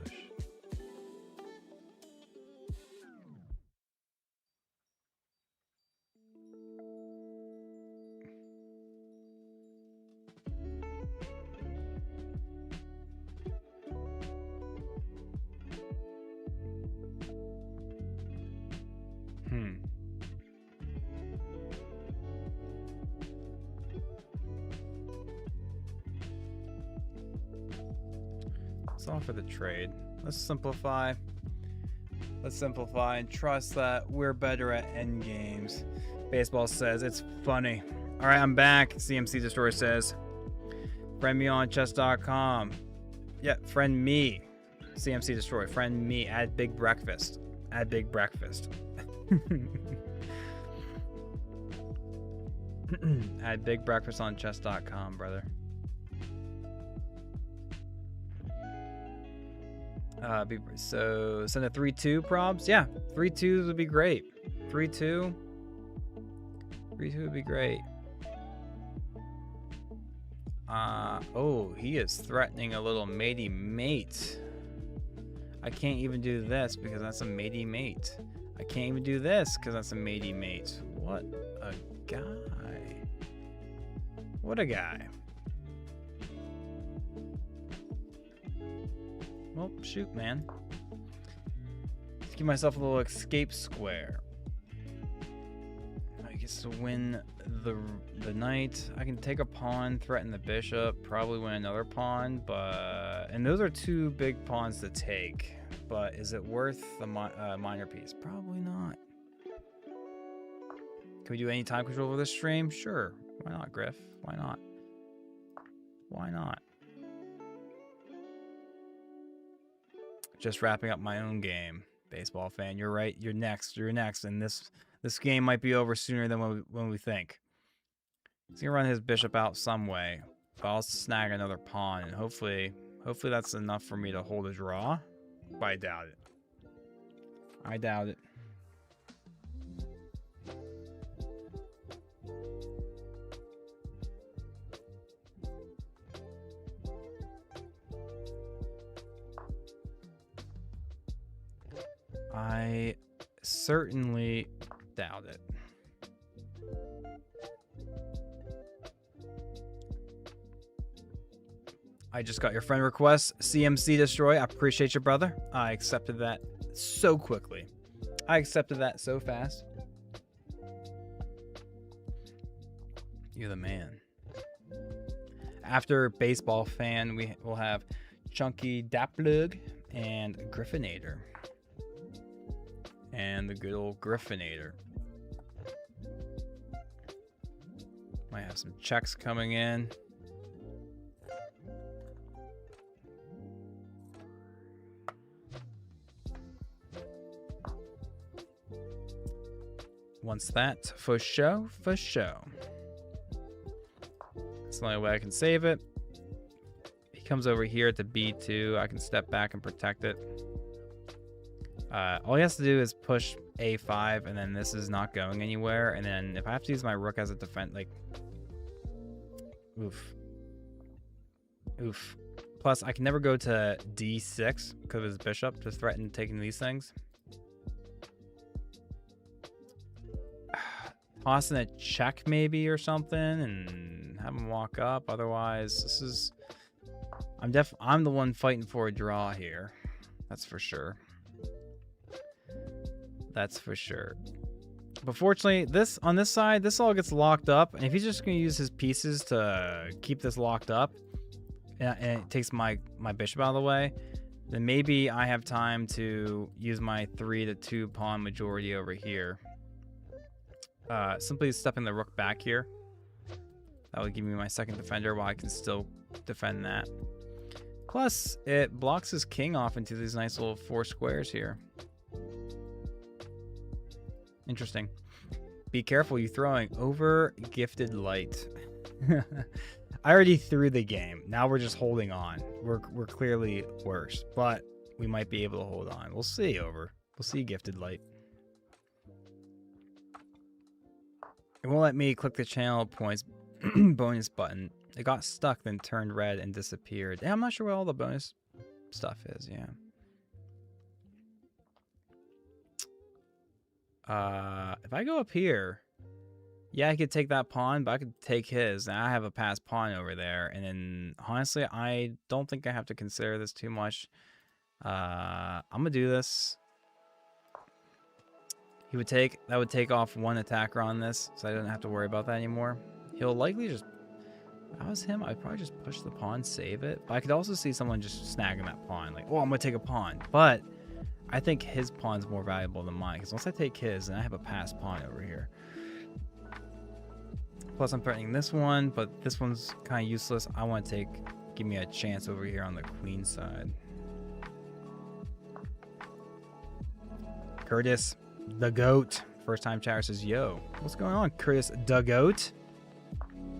Let's offer the trade. Let's simplify. Let's simplify and trust that we're better at end games. Baseball says it's funny. All right, I'm back. CMC Destroyer says, friend me on chess.com. Yeah, friend me. CMC Destroyer. Friend me. Add Big Breakfast. Add Big Breakfast. Add Big Breakfast on chess.com, brother. So send a 3-2 probs. Yeah, 3-2s would be great. 3-2. 3-2 would be great. Oh, he is threatening a little matey mate. I can't even do this because that's a matey mate. I can't even do this because that's a matey mate. What a guy. What a guy. Well, shoot, man. Let's give myself a little escape square. I guess to win the knight. I can take a pawn, threaten the bishop, probably win another pawn, but... And those are two big pawns to take. But is it worth the minor piece? Probably not. Can we do any time control over this stream? Sure. Why not, Griff? Why not? Why not? Just wrapping up my own game. Baseball fan, you're right. You're next. You're next. And this game might be over sooner than when we think. He's gonna run his bishop out some way. But I'll snag another pawn, and hopefully that's enough for me to hold a draw. But I doubt it. I doubt it. I certainly doubt it. I just got your friend request, CMC Destroy. I appreciate you, brother. I accepted that so quickly. I accepted that so fast. You're the man. After baseball fan, we will have Chunky Daplug and Griffinator. And the good old Griffinator. Might have some checks coming in. Once that, for show, for show. That's the only way I can save it. He comes over here to B2. I can step back and protect it. All he has to do is push A5, and then this is not going anywhere. And then if I have to use my rook as a defense, like, oof. Oof. Plus, I can never go to D6 because of his bishop to threaten taking these things. Tossing a check maybe or something and have him walk up. Otherwise, this is... I'm the one fighting for a draw here. That's for sure. That's for sure. But fortunately, on this side, this all gets locked up. And if he's just going to use his pieces to keep this locked up, and it takes my bishop out of the way, then maybe I have time to use my 3-2 pawn majority over here. Simply stepping the rook back here. That would give me my second defender while I can still defend that. Plus, it blocks his king off into these nice little 4 squares here. Interesting. Be careful, you throwing over gifted light. I already threw the game. Now we're just holding on. We're clearly worse, but we might be able to hold on. We'll see, over. We'll see, gifted light. It won't let me click the channel points bonus button. It got stuck, then turned red and disappeared. Yeah, I'm not sure what all the bonus stuff is, yeah. If I go up here, yeah, I could take that pawn, but I could take his. And I have a passed pawn over there. And then, honestly, I don't think I have to consider this too much. I'm going to do this. That would take off one attacker on this, so I don't have to worry about that anymore. He'll likely just... If I was him, I'd probably just push the pawn, save it. But I could also see someone just snagging that pawn. Like, oh, I'm going to take a pawn. But I think his pawn's more valuable than mine, because once I take his, then I have a passed pawn over here. Plus, I'm threatening this one, but this one's kind of useless. I want to give me a chance over here on the queen side. Curtis, the GOAT. First time chatter says, yo, what's going on, Curtis, the GOAT?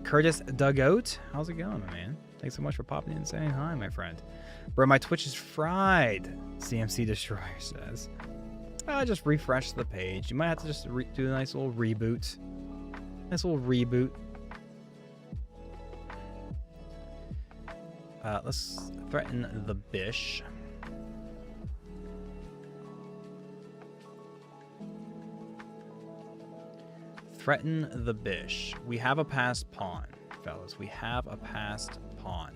Curtis, the GOAT? How's it going, my man? Thanks so much for popping in and saying hi, my friend. Bro, my Twitch is fried, CMC Destroyer says. Just refresh the page. You might have to just do a nice little reboot. Nice little reboot. Let's threaten the bish. Threaten the bish. We have a passed pawn, fellas. We have a passed pawn.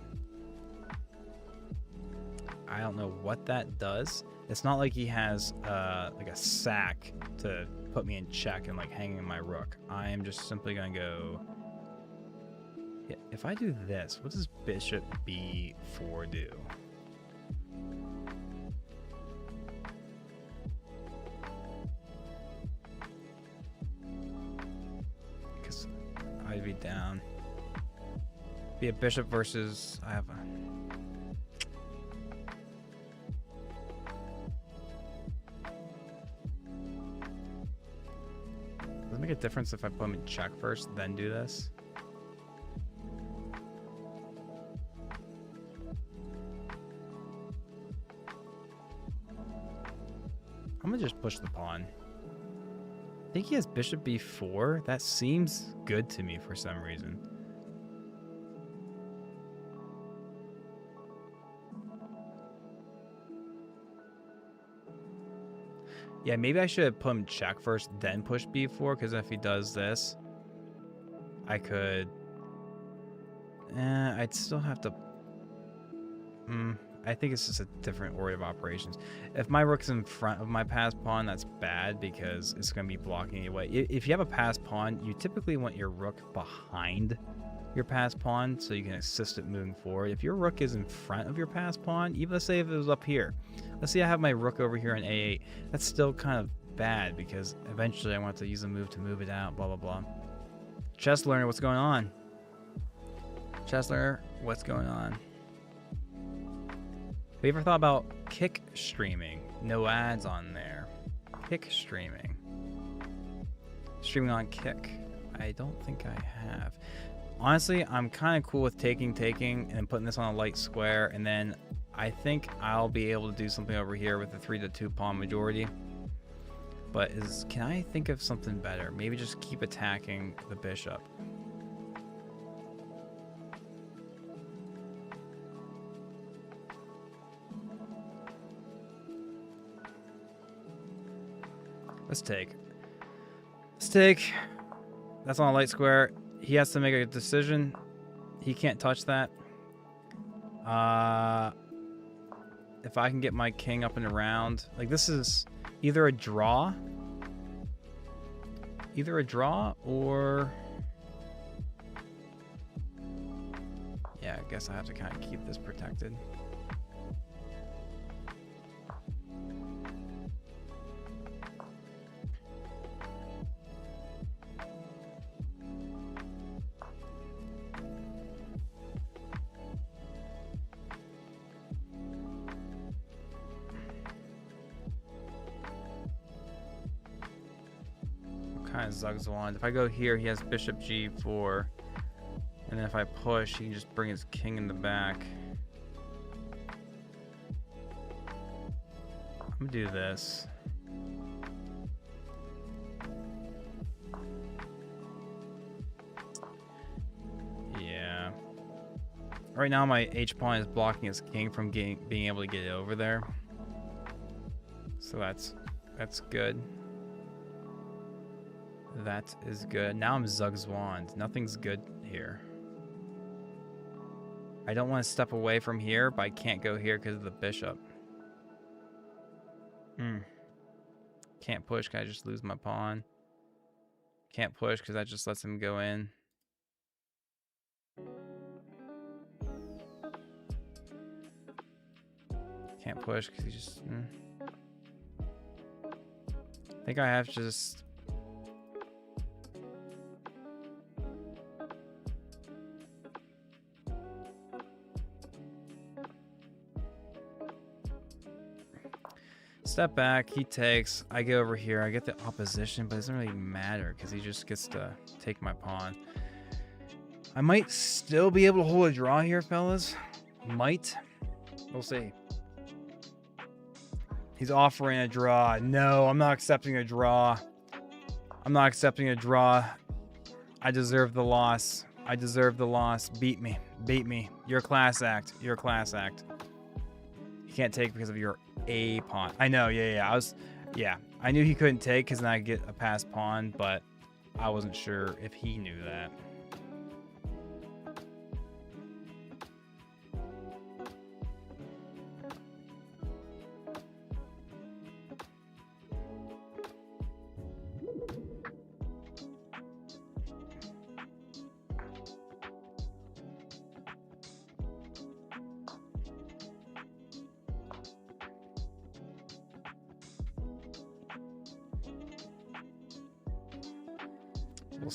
I don't know what that does. It's not like he has like a sack to put me in check and like hanging my rook. I am just simply gonna go. Yeah, if I do this, what does bishop b4 do? Because I'd be down. Be a bishop versus. I have a. Does it make a difference if I put him in check first, then do this? I'm gonna just push the pawn. I think he has bishop b4. That seems good to me for some reason. Yeah, maybe I should have put him check first, then push b4, because if he does this, I could... I'd still have to... I think it's just a different order of operations. If my rook's in front of my passed pawn, that's bad because it's going to be blocking you away. If you have a passed pawn, you typically want your rook behind your passed pawn so you can assist it moving forward. If your rook is in front of your passed pawn, even let's say if it was up here, let's say I have my rook over here in a8, that's still kind of bad because eventually I want to use a move to move it out, blah, blah, blah. Chess learner, what's going on? Chess learner, what's going on? Have you ever thought about kick streaming? No ads on there. Kick streaming. Streaming on Kick. I don't think I have. Honestly, I'm kind of cool with taking, and putting this on a light square, and then I think I'll be able to do something over here with the 3-2 pawn majority. But can I think of something better? Maybe just keep attacking the bishop. Let's take. That's on a light square. He has to make a decision. He can't touch that. If I can get my king up and around, like this is either a draw or yeah, I guess I have to kind of keep this protected. Kind of Zugzwand. If I go here, he has bishop g4, and then if I push, he can just bring his king in the back. I'm gonna do this. Yeah. Right now, my h pawn is blocking his king from being able to get it over there. So that's good. That is good. Now I'm Zugzwand. Nothing's good here. I don't want to step away from here, but I can't go here because of the bishop. Can't push because I just lose my pawn. Can't push because that just lets him go in. Can't push because he just... I think I have to just... Step back, he takes, I go over here, I get the opposition, but it doesn't really matter because he just gets to take my pawn. I might still be able to hold a draw here, fellas. Might. We'll see. He's offering a draw. No, I'm not accepting a draw. I'm not accepting a draw. I deserve the loss. I deserve the loss. Beat me. Beat me. You're a class act. You're a class act. You can't take because of your A pawn. I know, yeah. I knew he couldn't take because then I get a passed pawn, but I wasn't sure if he knew that.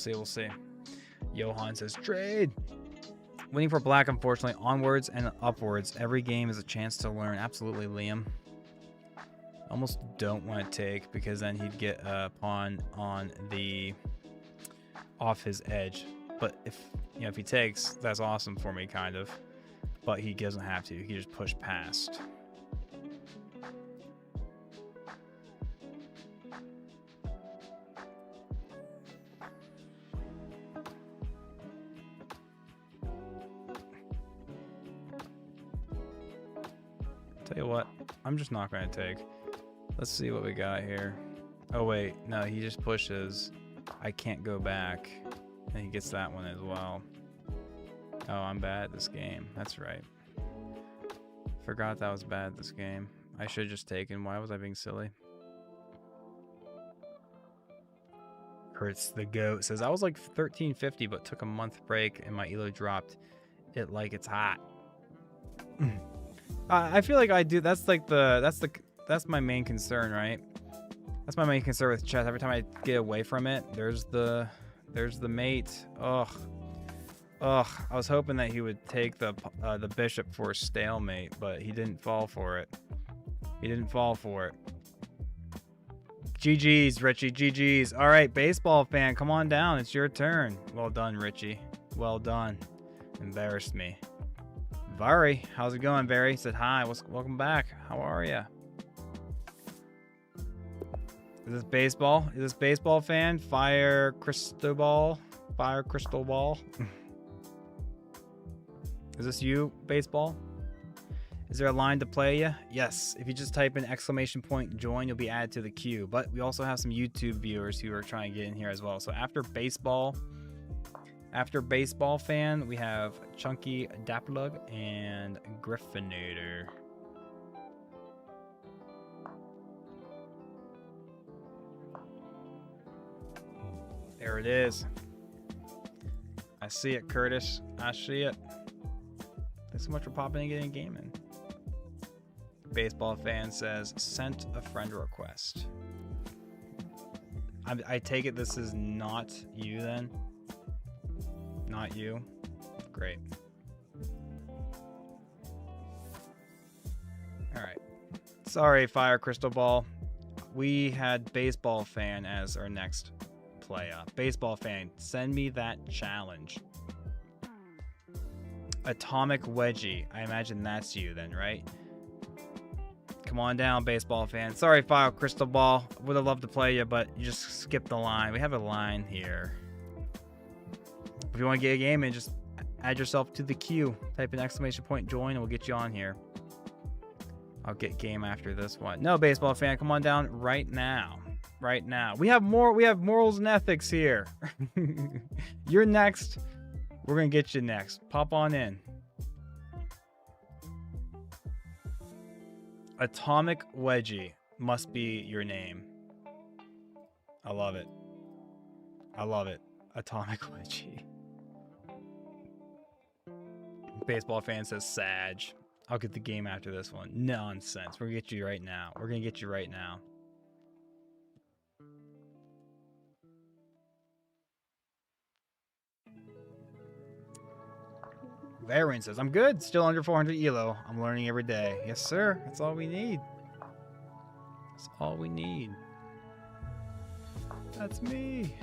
We'll see. Johan says, trade. Winning for black, unfortunately. Onwards and upwards. Every game is a chance to learn. Absolutely, Liam. Almost don't want to take because then he'd get a pawn on the... off his edge. But if he takes, that's awesome for me, kind of. But he doesn't have to. He can just push past. Tell you what, I'm just not going to take. Let's see what we got here. Oh, wait. No, he just pushes. I can't go back. And he gets that one as well. Oh, I'm bad at this game. That's right. Forgot that was bad this game. I should have just taken. Why was I being silly? Hurts the goat says I was like 1350 but took a month break and my elo dropped it like it's hot. I feel like I do. That's my main concern, right? That's my main concern with chess. Every time I get away from it, there's the mate. Ugh. I was hoping that he would take the bishop for a stalemate, but he didn't fall for it. GG's, Richie. GG's. All right, baseball fan, come on down. It's your turn. Well done, Richie. Well done. Embarrassed me. Vari, how's it going, Vari? Said hi. Welcome back. How are ya? Is this baseball? Is this baseball fan? Fire crystal ball. Is this you, baseball? Is there a line to play you? Yes. If you just type in !join, you'll be added to the queue. But we also have some YouTube viewers who are trying to get in here as well. So after baseball fan, we have Chunky Daplug and Griffinator. There it is. I see it, Curtis. I see it. Thanks so much for popping and getting a game in. Baseball fan says, sent a friend request. I take it this is not you then? Not you? Great. Alright. Sorry, Fire Crystal Ball. We had Baseball Fan as our next player. Baseball Fan, send me that challenge. Atomic Wedgie. I imagine that's you then, right? Come on down, Baseball Fan. Sorry, Fire Crystal Ball. Would have loved to play you, but you just skipped the line. We have a line here. If you want to get a game in, just add yourself to the queue. Type in !join and we'll get you on here. I'll get game after this one. No, Baseball Fan, come on down right now. Right now. We have morals and ethics here. You're next. We're going to get you next. Pop on in. Atomic Wedgie must be your name. I love it. I love it. Atomic Wedgie. Baseball Fan says Sag. I'll get the game after this one. Nonsense. We're going to get you right now. We're going to get you right now. Varian says, I'm good. Still under 400 ELO. I'm learning every day. Yes, sir. That's all we need. That's all we need. That's me.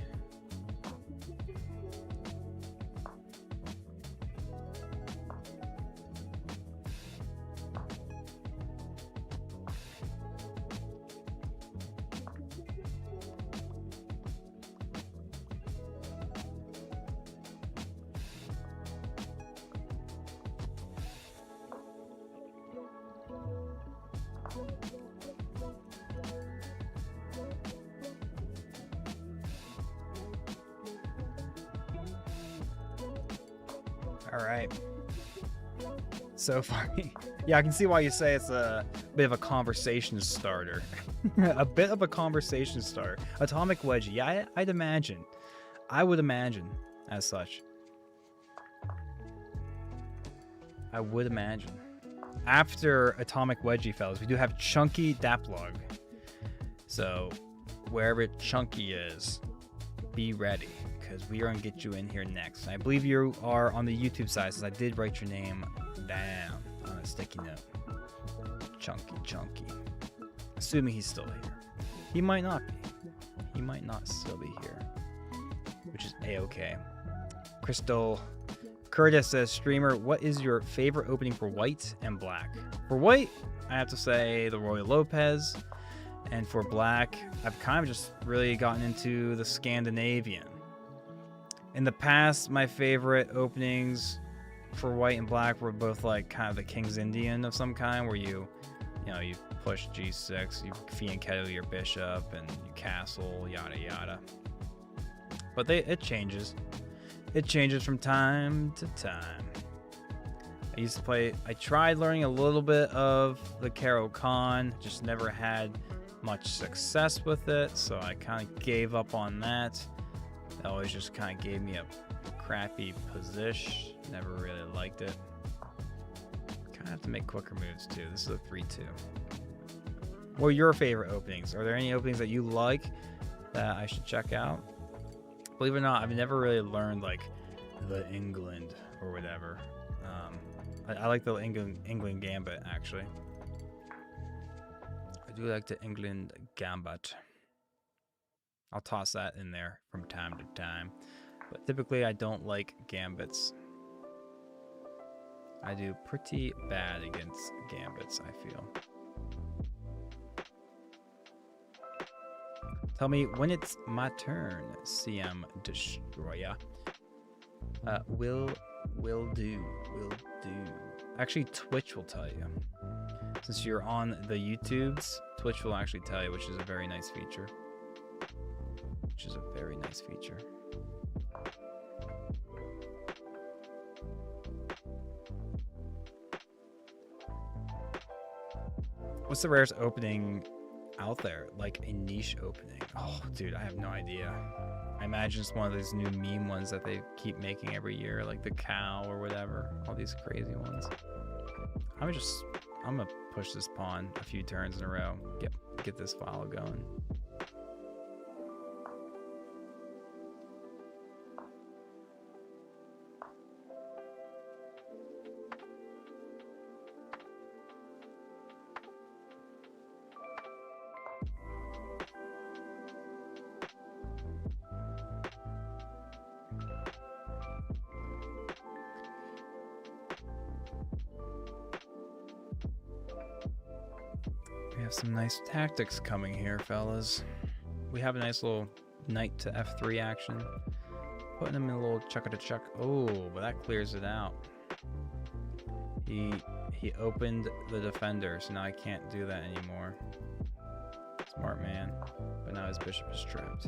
All right. So funny. Yeah, I can see why you say it's a bit of a conversation starter. A bit of a conversation starter. Atomic Wedgie. Yeah, I'd imagine. I would imagine as such. I would imagine. After Atomic Wedgie, fellas, we do have Chunky Daplug. So, wherever Chunky is, be ready, because we are going to get you in here next. And I believe you are on the YouTube side, since I did write your name down on a sticky note. Chunky. Assuming he's still here. He might not be. He might not still be here, which is A-okay. Crystal Curtis says, streamer, what is your favorite opening for white and black? For white, I have to say the Roy Lopez. And for black, I've kind of just really gotten into the Scandinavian. In the past, my favorite openings for white and black were both like kind of the King's Indian of some kind, where you push g6, you fee and kettle your bishop, and you castle, yada yada. But it changes. It changes from time to time. I I tried learning a little bit of the Caro-Kann, just never had much success with it, so I kind of gave up on that. It always just kind of gave me a crappy position. Never really liked it. Kind of have to make quicker moves too. This is a 3-2. What are your favorite openings? Are there any openings that you like that I should check out? Believe it or not, I've never really learned like the England or whatever. I like the England Gambit actually. I do like the England Gambit. I'll toss that in there from time to time. But typically I don't like gambits. I do pretty bad against gambits, I feel. Tell me when it's my turn, CM Destroyer. Will do. Actually, Twitch will tell you. Since you're on the YouTubes, Twitch will actually tell you, which is a very nice feature. What's the rarest opening out there? Like a niche opening? Oh, dude, I have no idea. I imagine it's one of those new meme ones that they keep making every year, like the cow or whatever. All these crazy ones. I'm gonna push this pawn a few turns in a row. Get this file going. We have some nice tactics coming here, fellas. We have a nice little knight to f3 action. Putting him in a little chuck-a-chuck. Oh, but that clears it out. He opened the defender, so now I can't do that anymore. Smart man. But now his bishop is trapped.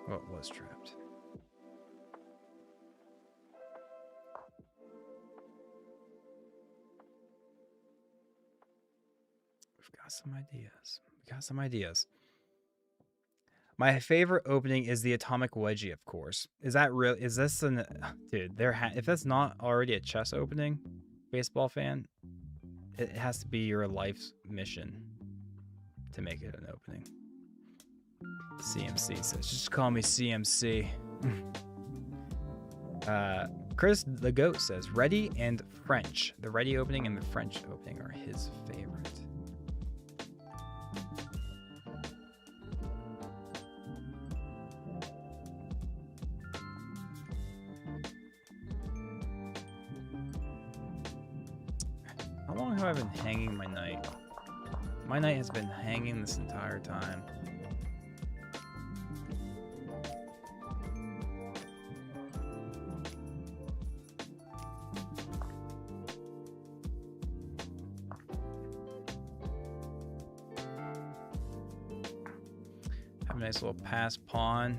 Well, it was trapped. We got some ideas. My favorite opening is the atomic wedgie, of course. Is that real? Is this an dude? If that's not already a chess opening, baseball fan, it has to be your life's mission to make it an opening. CMC says, just call me CMC. Chris the Goat says, ready and French. The ready opening and the French opening are his favorite. How long have I been hanging my knight? My knight has been hanging this entire time. Have a nice little pass pawn.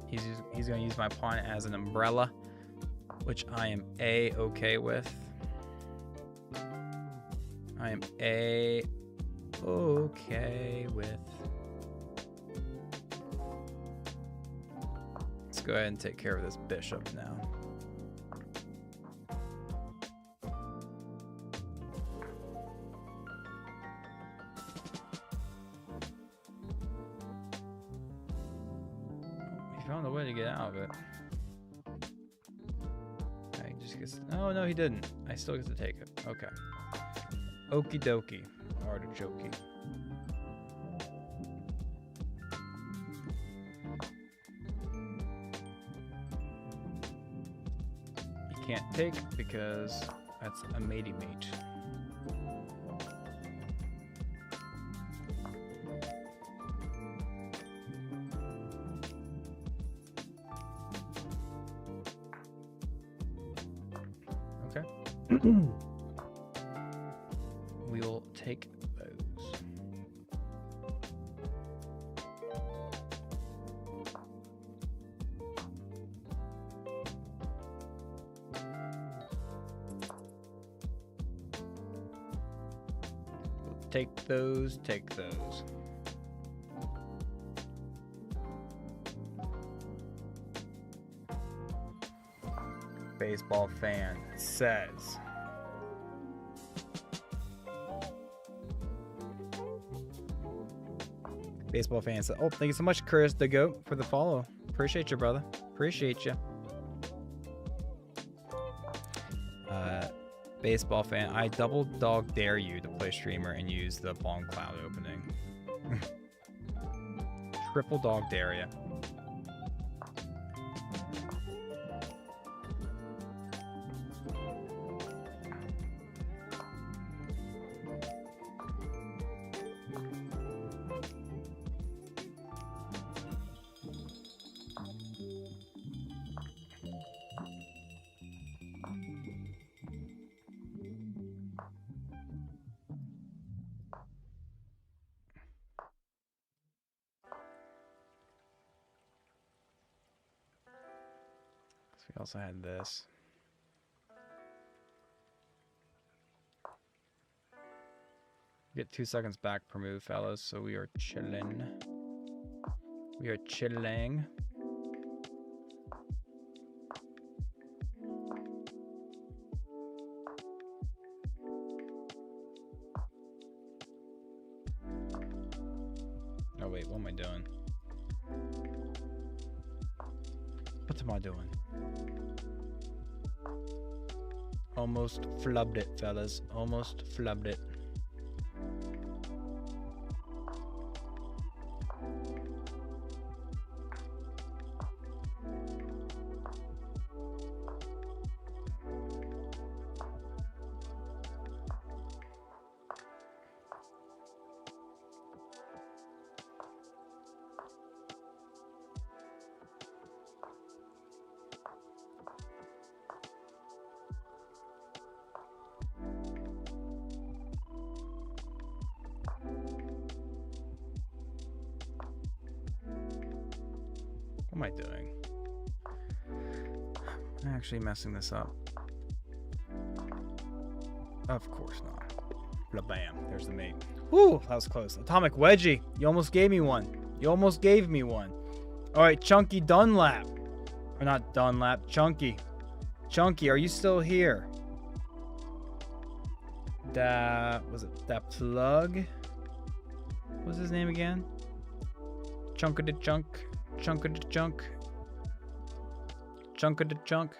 He's going to use my pawn as an umbrella, which I am okay with. I am okay with. Let's go ahead and take care of this bishop now. He found a way to get out of it. I just gets. Oh no, he didn't. I still get to take it. Okay. Okie dokie, artichoke. You can't take because that's a matey mate. Okay. We will take those. Take those, take those. Baseball fan says. Baseball fan says, oh, thank you so much, Curtis the Goat, for the follow. Appreciate you, brother. Appreciate you. Baseball fan, I double dog dare you to play streamer and use the Bong Cloud opening. Triple dog dare you. We also had this. Get 2 seconds back per move, fellas, so we are chilling. We are chilling. Oh wait, what am I doing? What am I doing? Almost flubbed it, fellas. Almost flubbed it. What am I doing? I'm actually messing this up. Of course not. Blam. There's the mate. Woo! That was close. Atomic Wedgie. You almost gave me one. You almost gave me one. Alright, Chunky Dunlap. Or not Dunlap. Chunky. Chunky, are you still here? Was it that plug? What was his name again? Chunk of the chunk. Chunk of the chunk. Chunk of the chunk.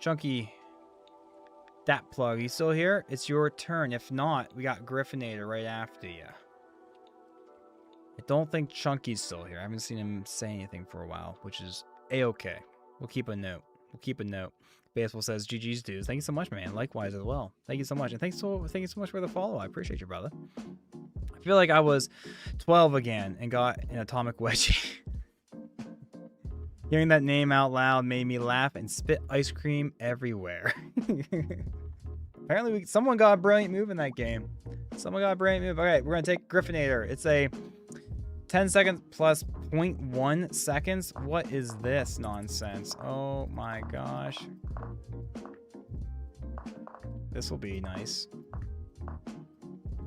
Chunky. That plug. You still here? It's your turn. If not, we got Griffinator right after you. I don't think Chunky's still here. I haven't seen him say anything for a while, which is a-okay. We'll keep a note. We'll keep a note. Baseball says, GG's dudes. Thank you so much, man. Likewise as well. Thank you so much. And thank you so much for the follow. I appreciate you, brother. I feel like I was 12 again and got an Atomic Wedgie. Hearing that name out loud made me laugh and spit ice cream everywhere. Apparently, someone got a brilliant move in that game. Someone got a brilliant move. All right, we're going to take Griffinator. It's a 10 seconds plus 0.1 seconds. What is this nonsense? Oh my gosh. This will be nice.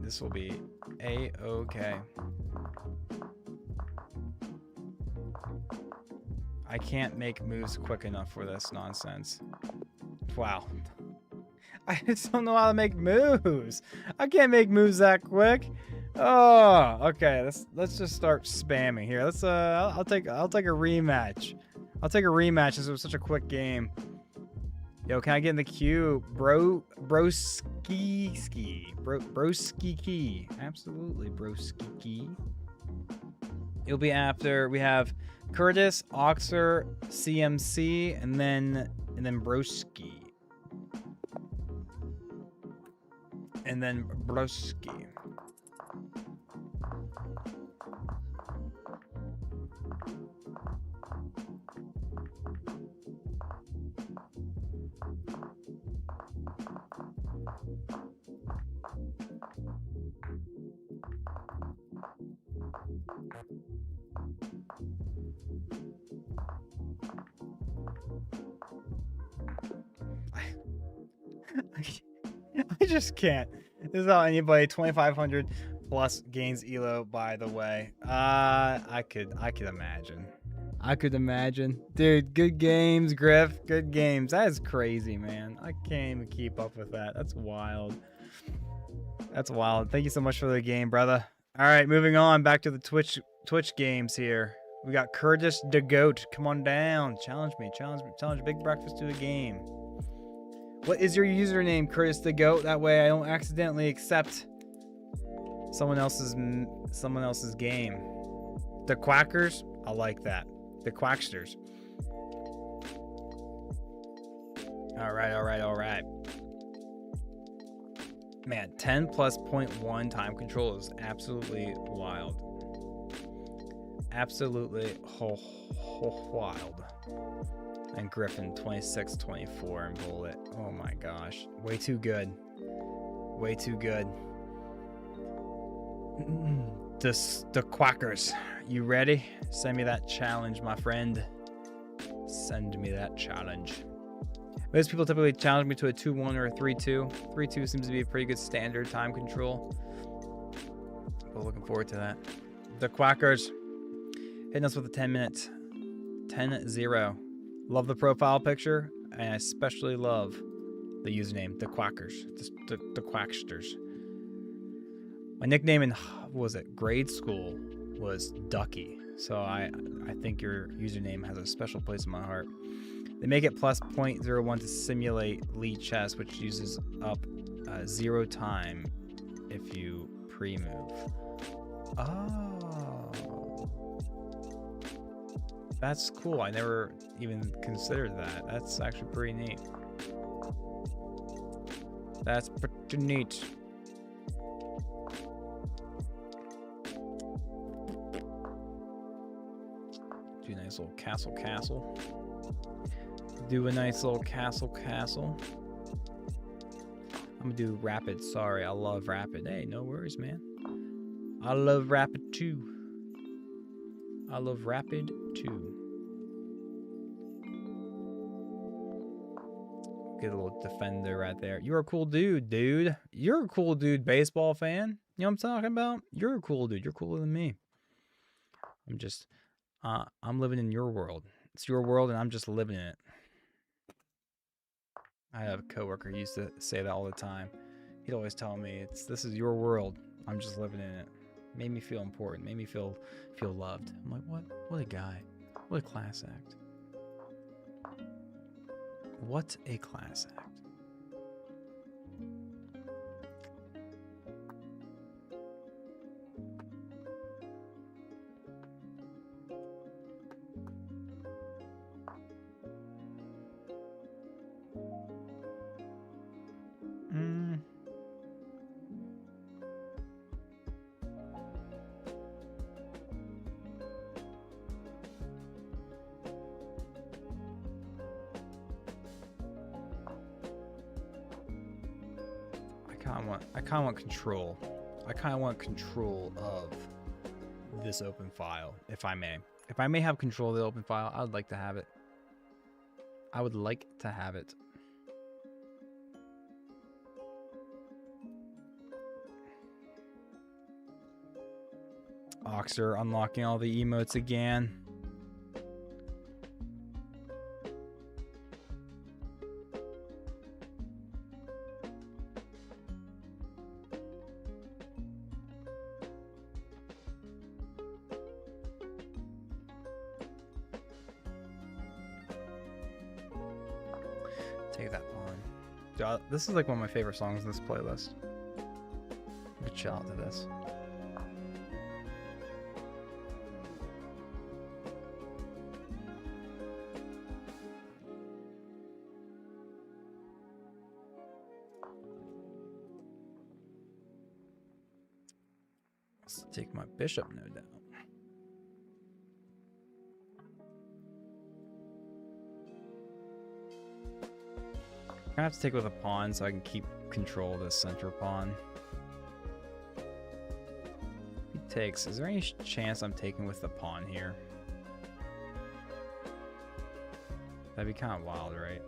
This will be a-okay. I can't make moves quick enough for this nonsense. Wow. I just don't know how to make moves. I can't make moves that quick. Oh, okay. Let's just start spamming here. Let's I'll take a rematch. I'll take a rematch since it was such a quick game. Yo, can I get in the queue? Broski key. Absolutely, broski key. It'll be after we have Curtis, Oxer, CMC, and then Broski. And then Broski. I just can't. This is how anybody 2,500 plus gains elo, by the way. I could imagine. I could imagine. Dude, good games, Griff. Good games. That is crazy, man. I can't even keep up with that. That's wild. That's wild. Thank you so much for the game, brother. All right, moving on. Back to the Twitch games here. We got Curtis the Goat. Come on down. Challenge me. Challenge Big Breakfast to a game. What is your username, Curtis the Goat? That way I don't accidentally accept someone else's game. The Quackers? I like that. The Quacksters. All right. Man, 10 plus 0.1 time control is absolutely wild. Absolutely wild. And Griffin 26-24 and Bullet. Oh my gosh. Way too good. Way too good. The Quackers. You ready? Send me that challenge, my friend. Send me that challenge. Most people typically challenge me to a 2-1 or a 3-2. 3-2 seems to be a pretty good standard time control. We're looking forward to that. The Quackers hitting us with a 10 minutes. 10-0. Love the profile picture, and I especially love the username, the Quackers, the Quacksters. My nickname in, grade school was Ducky, so I think your username has a special place in my heart. They make it plus 0.01 to simulate lead chess, which uses up 0 time if you pre-move. Oh. That's cool. I never even considered that. That's actually pretty neat. That's pretty neat. Do a nice little castle. Do a nice little castle. I'm gonna do rapid. Sorry, I love rapid. Hey, no worries, man. I love rapid too. I love rapid too. Get a little defender right there. You're a cool dude. You're a cool dude, baseball fan. You know what I'm talking about? You're a cool dude. You're cooler than me. I'm living in your world. It's your world and I'm just living in it. I have a coworker who used to say that all the time. He'd always tell me, this is your world. I'm just living in it. Made me feel important. Made me feel loved. I'm like, what? What a guy. What a class act. What a class act. I kind of want control. I kind of want control of this open file, if I may. If I may have control of the open file, I would like to have it. I would like to have it. Oxer unlocking all the emotes again. Take that pawn. Dude, this is like one of my favorite songs in this playlist. Good chill out to this. Let's take my bishop, no doubt. I have to take with a pawn so I can keep control of this center pawn. He takes. Is there any chance I'm taking with the pawn here? That'd be kind of wild, right?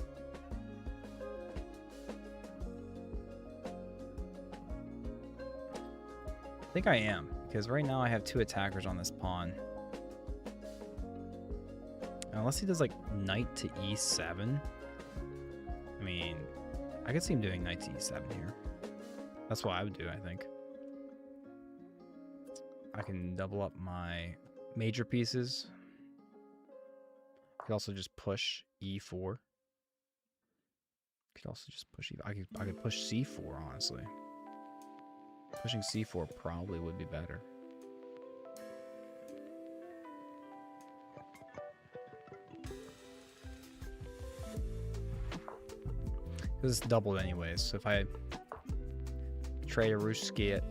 think I am, because right now I have 2 attackers on this pawn. Unless he does like knight to e7. I mean, I could see him doing knight to e7 here. That's what I would do, I think. I can double up my major pieces. Could also just push e4. Could also just push e4. I could push c4, honestly. Pushing c4 probably would be better. This is doubled anyways, so if I trade a Ruski it,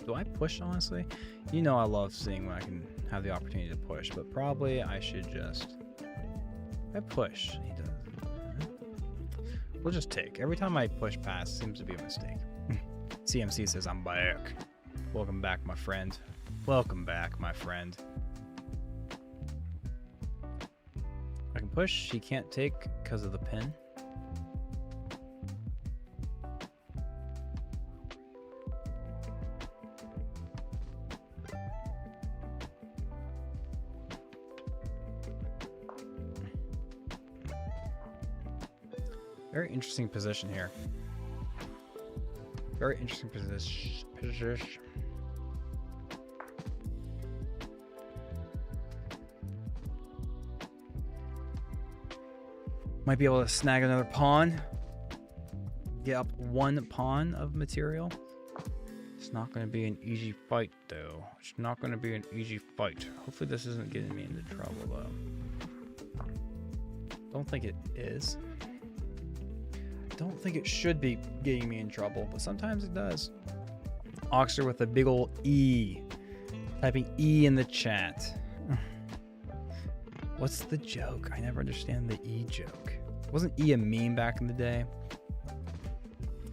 do I push, honestly? You know I love seeing when I can have the opportunity to push, but probably I should just... I push. He does. We'll just take. Every time I push past, seems to be a mistake. CMC says, I'm back. Welcome back, my friend. Welcome back, my friend. I can push. He can't take because of the pin. Very interesting position here. Very interesting position. Might be able to snag another pawn. Get up 1 pawn of material. It's not going to be an easy fight, though. It's not going to be an easy fight. Hopefully this isn't getting me into trouble, though. Don't think it is. Don't think it should be getting me in trouble, but sometimes it does. Oxer with a big ol' E. Typing E in the chat. What's the joke? I never understand the E joke. Wasn't E a meme back in the day?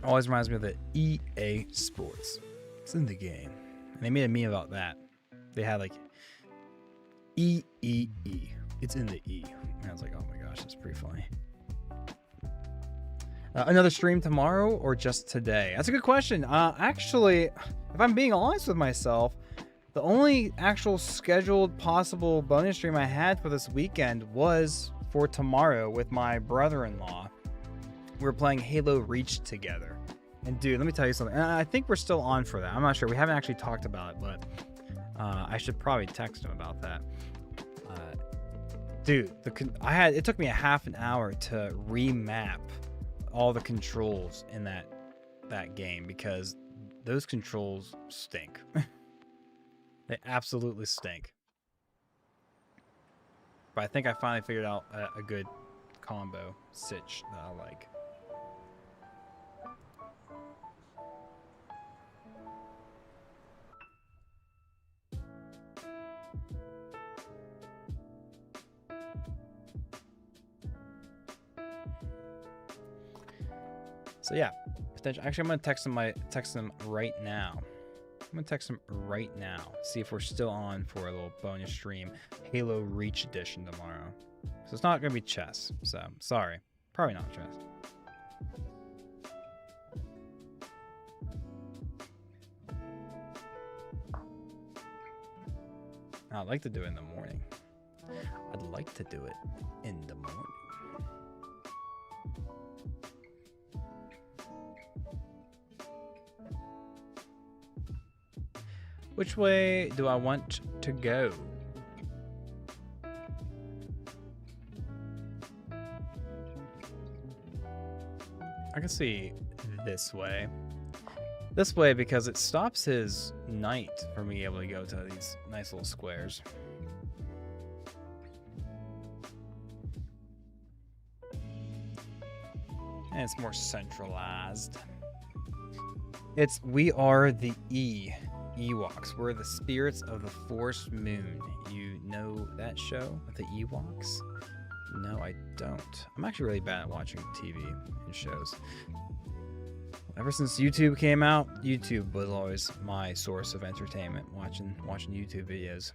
Always reminds me of the EA Sports. It's in the game. And they made a meme about that. They had like E. It's in the E. And I was like, oh my gosh, that's pretty funny. Another stream tomorrow or just today? That's a good question. Actually, if I'm being honest with myself, the only actual scheduled possible bonus stream I had for this weekend was for tomorrow with my brother-in-law. We were playing Halo Reach together. And dude, let me tell you something. I think we're still on for that. I'm not sure. We haven't actually talked about it, but I should probably text him about that. Dude, it took me a half an hour to remap all the controls in that game because those controls stink. They absolutely stink. But I think I finally figured out a good combo sitch that I like. So yeah, potential. Actually, I'm gonna text him right now. I'm gonna text him right now. See if we're still on for a little bonus stream, Halo Reach Edition tomorrow. So it's not gonna be chess. So sorry, probably not chess. I'd like to do it in the morning. I'd like to do it in the morning. Which way do I want to go? I can see this way. This way because it stops his knight from being able to go to these nice little squares. And it's more centralized. We are the Ewoks. We're the spirits of the Forest Moon. You know that show with the Ewoks? No, I don't. I'm actually really bad at watching TV and shows. Ever since YouTube came out, YouTube was always my source of entertainment, watching YouTube videos.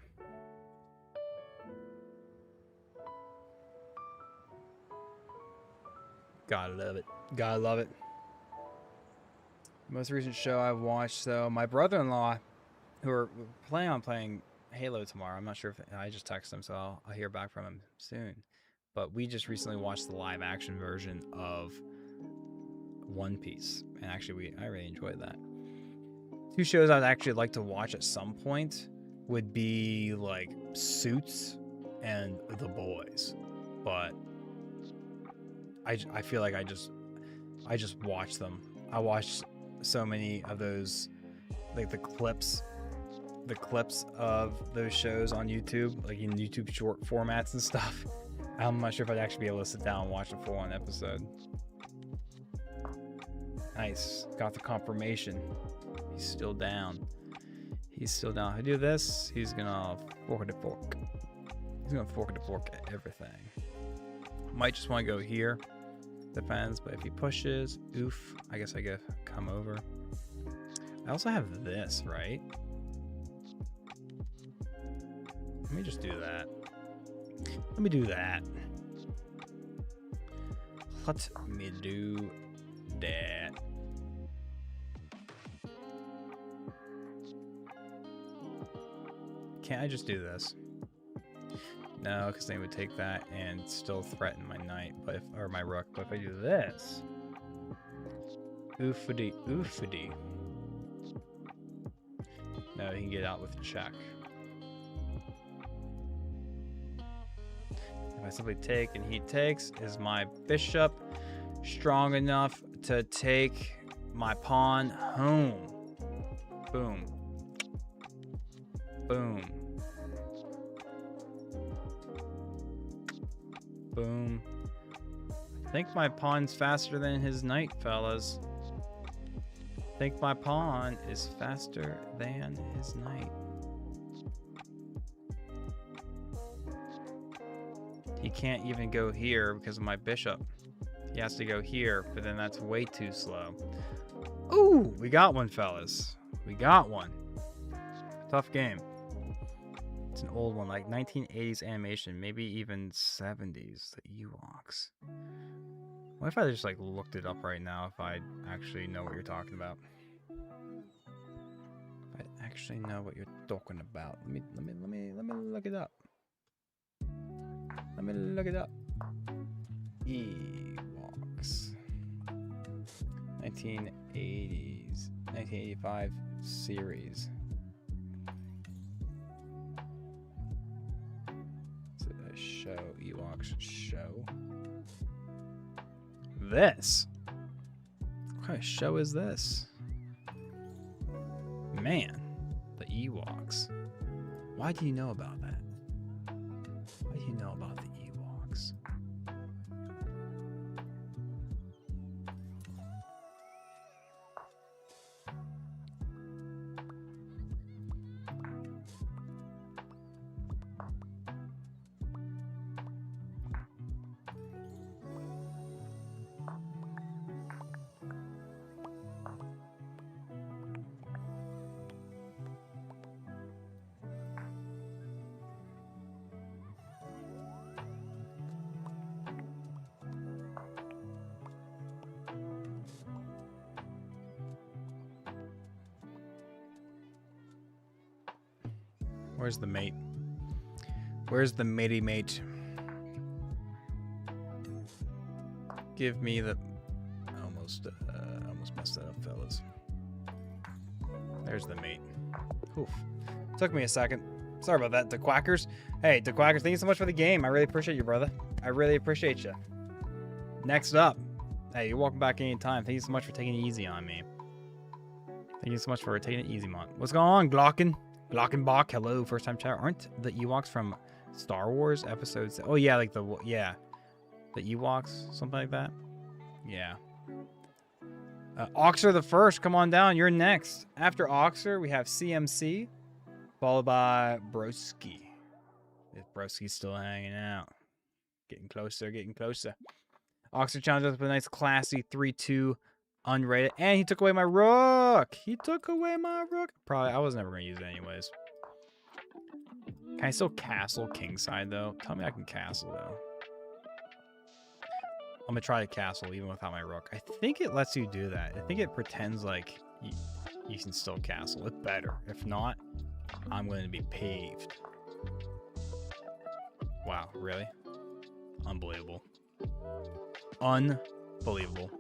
Gotta love it. Gotta love it. Most recent show I've watched, so my brother-in-law, who are planning on playing Halo tomorrow. I'm not sure if I just texted him, so I'll hear back from him soon. But we just recently watched the live-action version of One Piece, and actually, I really enjoyed that. Two shows I'd actually like to watch at some point would be like Suits and The Boys, but I feel like I just watch them. I watched so many of those, like the clips of those shows on YouTube, like in YouTube short formats and stuff. I'm not sure if I'd actually be able to sit down and watch a full-on episode. Nice, got the confirmation. He's still down. He's still down. If I do this, he's gonna fork the fork. He's gonna fork the fork at everything. Might just want to go here. Depends, but if he pushes, oof, I guess I get come over. I also have this, right? Let me just do that. Let me do that. Let me do that. Can't I just do this? No, because they would take that and still threaten my knight, but or my rook. But if I do this, oofity oofity. No, he can get out with a check. If I simply take and he takes, is my bishop strong enough to take my pawn home? Boom. Boom. Boom. I think my pawn's faster than his knight, fellas. I think my pawn is faster than his knight. He can't even go here because of my bishop. He has to go here, but then that's way too slow. Ooh, we got one, fellas. We got one. Tough game. It's an old one, like 1980s animation, maybe even 70s, the Ewoks. What if I just like looked it up right now if I actually know what you're talking about? If I actually know what you're talking about. Let me look it up. Let me look it up. Ewoks. 1980s. 1985 series. Is it a show? Ewoks show? This? What kind of show is this? Man, the Ewoks. Why do you know about that? Why do you know about the Ewoks? Where's the mate? Where's the matey mate? Give me the... Almost messed that up, fellas. There's the mate. Oof. Took me a second. Sorry about that, DeQuackers. Hey, DeQuackers, thank you so much for the game. I really appreciate you, brother. I really appreciate you. Next up. Hey, you're welcome back anytime. Thank you so much for taking it easy on me. Thank you so much for taking it easy, man. What's going on, Glocken? Glockenbach, hello, first time chat. Aren't the Ewoks from Star Wars episodes? Oh yeah, like the Ewoks, something like that. Yeah. Oxer the first, come on down. You're next. After Oxer, we have CMC, followed by Broski. If Broski's still hanging out, getting closer, getting closer. Oxer challenged us with a nice, classy 3-2. Unrated, and he took away my rook. He took away my rook. Probably, I was never gonna use it anyways. Can I still castle kingside though? Tell me I can castle though. I'm gonna try to castle even without my rook. I think it lets you do that. I think it pretends like you can still castle. It better. If not, I'm going to be paved. Wow, really? Unbelievable. Unbelievable.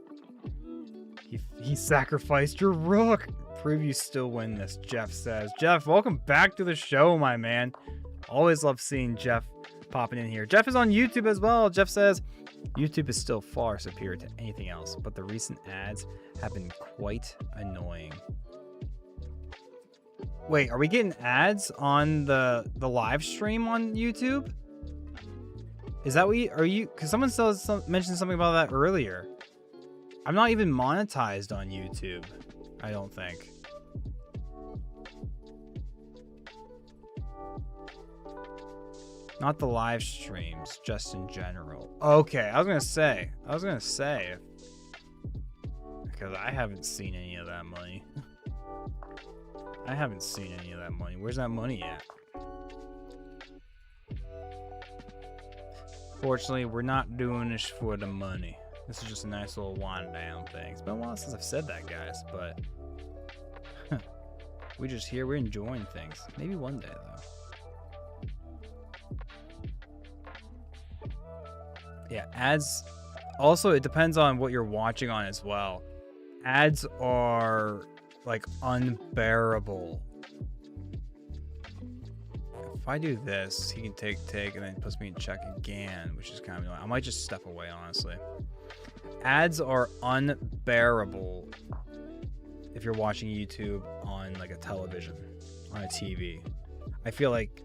He sacrificed your rook. Prove you still win this, Jeff says. Jeff, welcome back to the show, my man. Always love seeing Jeff popping in here. Jeff is on YouTube as well. Jeff says, YouTube is still far superior to anything else, but the recent ads have been quite annoying. Wait, are we getting ads on the live stream on YouTube? Is that what you, because someone mentioned something about that earlier. I'm not even monetized on YouTube, I don't think. Not the live streams, just in general. Okay, I was gonna say, because I haven't seen any of that money. I haven't seen any of that money. Where's that money at? Fortunately, we're not doing this for the money. This is just a nice little wind down thing. It's been a while since I've said that, guys, but we're just here, we're enjoying things. Maybe one day, though. Yeah, ads. Also, it depends on what you're watching on as well. Ads are like unbearable. If I do this, he can take, and then puts me in check again, which is kind of annoying. I might just step away, honestly. Ads are unbearable if you're watching YouTube on like a television, on a TV. I feel like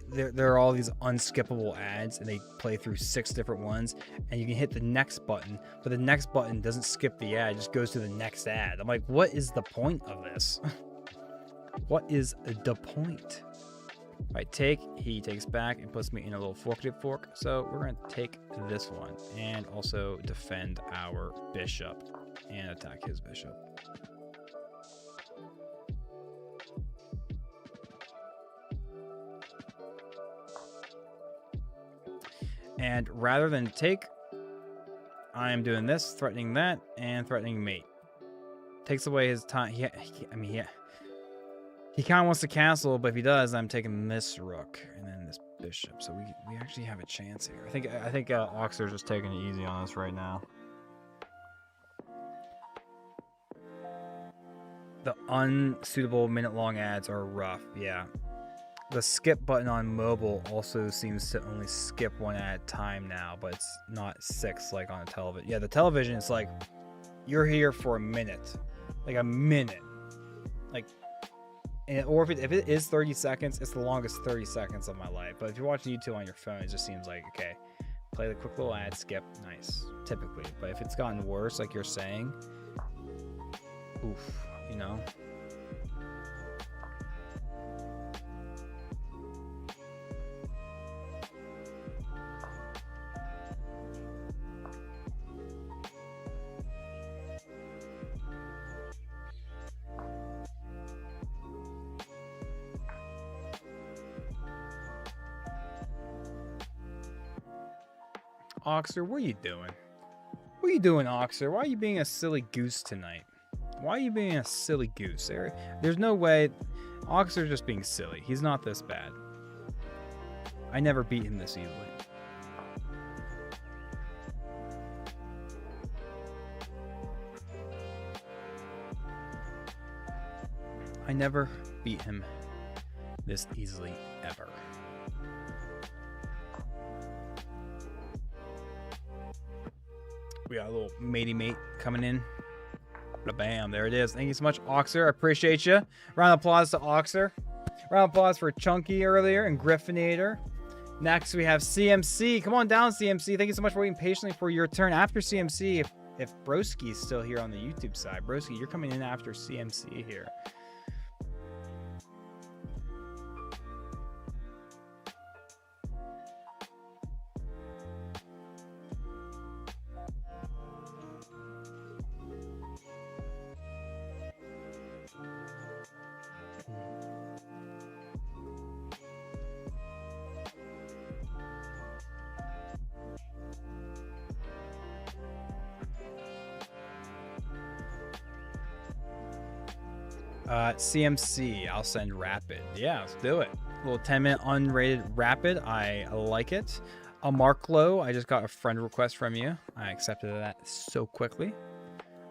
there are all these unskippable ads, and they play through 6 different ones, and you can hit the next button, but the next button doesn't skip the ad, it just goes to the next ad. I'm like, what is the point of this? What is the point? If I take, he takes back and puts me in a little forkative fork, so we're going to take this one and also defend our bishop and attack his bishop. And rather than take, I am doing this, threatening that, and threatening mate. Takes away his time. He kind of wants to castle, but if he does, I'm taking this rook and then this bishop. So we actually have a chance here. I think Oxer's just taking it easy on us right now. The unsuitable minute-long ads are rough. Yeah. The skip button on mobile also seems to only skip one at a time now, but it's not 6 like on a television. Yeah, the television is like, you're here for a minute. Like a minute. Like, or if it is 30 seconds, it's the longest 30 seconds of my life. But if you're watching YouTube on your phone, it just seems like, okay, play the quick little ad, skip, nice, typically. But if it's gotten worse, like you're saying, oof, you know? Oxer, what are you doing? What are you doing, Oxer? Why are you being a silly goose tonight? Why are you being a silly goose? There's no way. Oxer's just being silly. He's not this bad. I never beat him this easily. I never beat him this easily, ever. We got a little matey mate coming in. Bam, there it is. Thank you so much, Oxer. I appreciate you. Round of applause to Oxer. Round of applause for Chunky earlier and Griffinator. Next, we have CMC. Come on down, CMC. Thank you so much for waiting patiently for your turn. After CMC, if Broski is still here on the YouTube side, Broski, you're coming in after CMC here. CMC, I'll send rapid. Yeah, let's do it. A little 10-minute unrated rapid. I like it. A Marklo, I just got a friend request from you. I accepted that so quickly.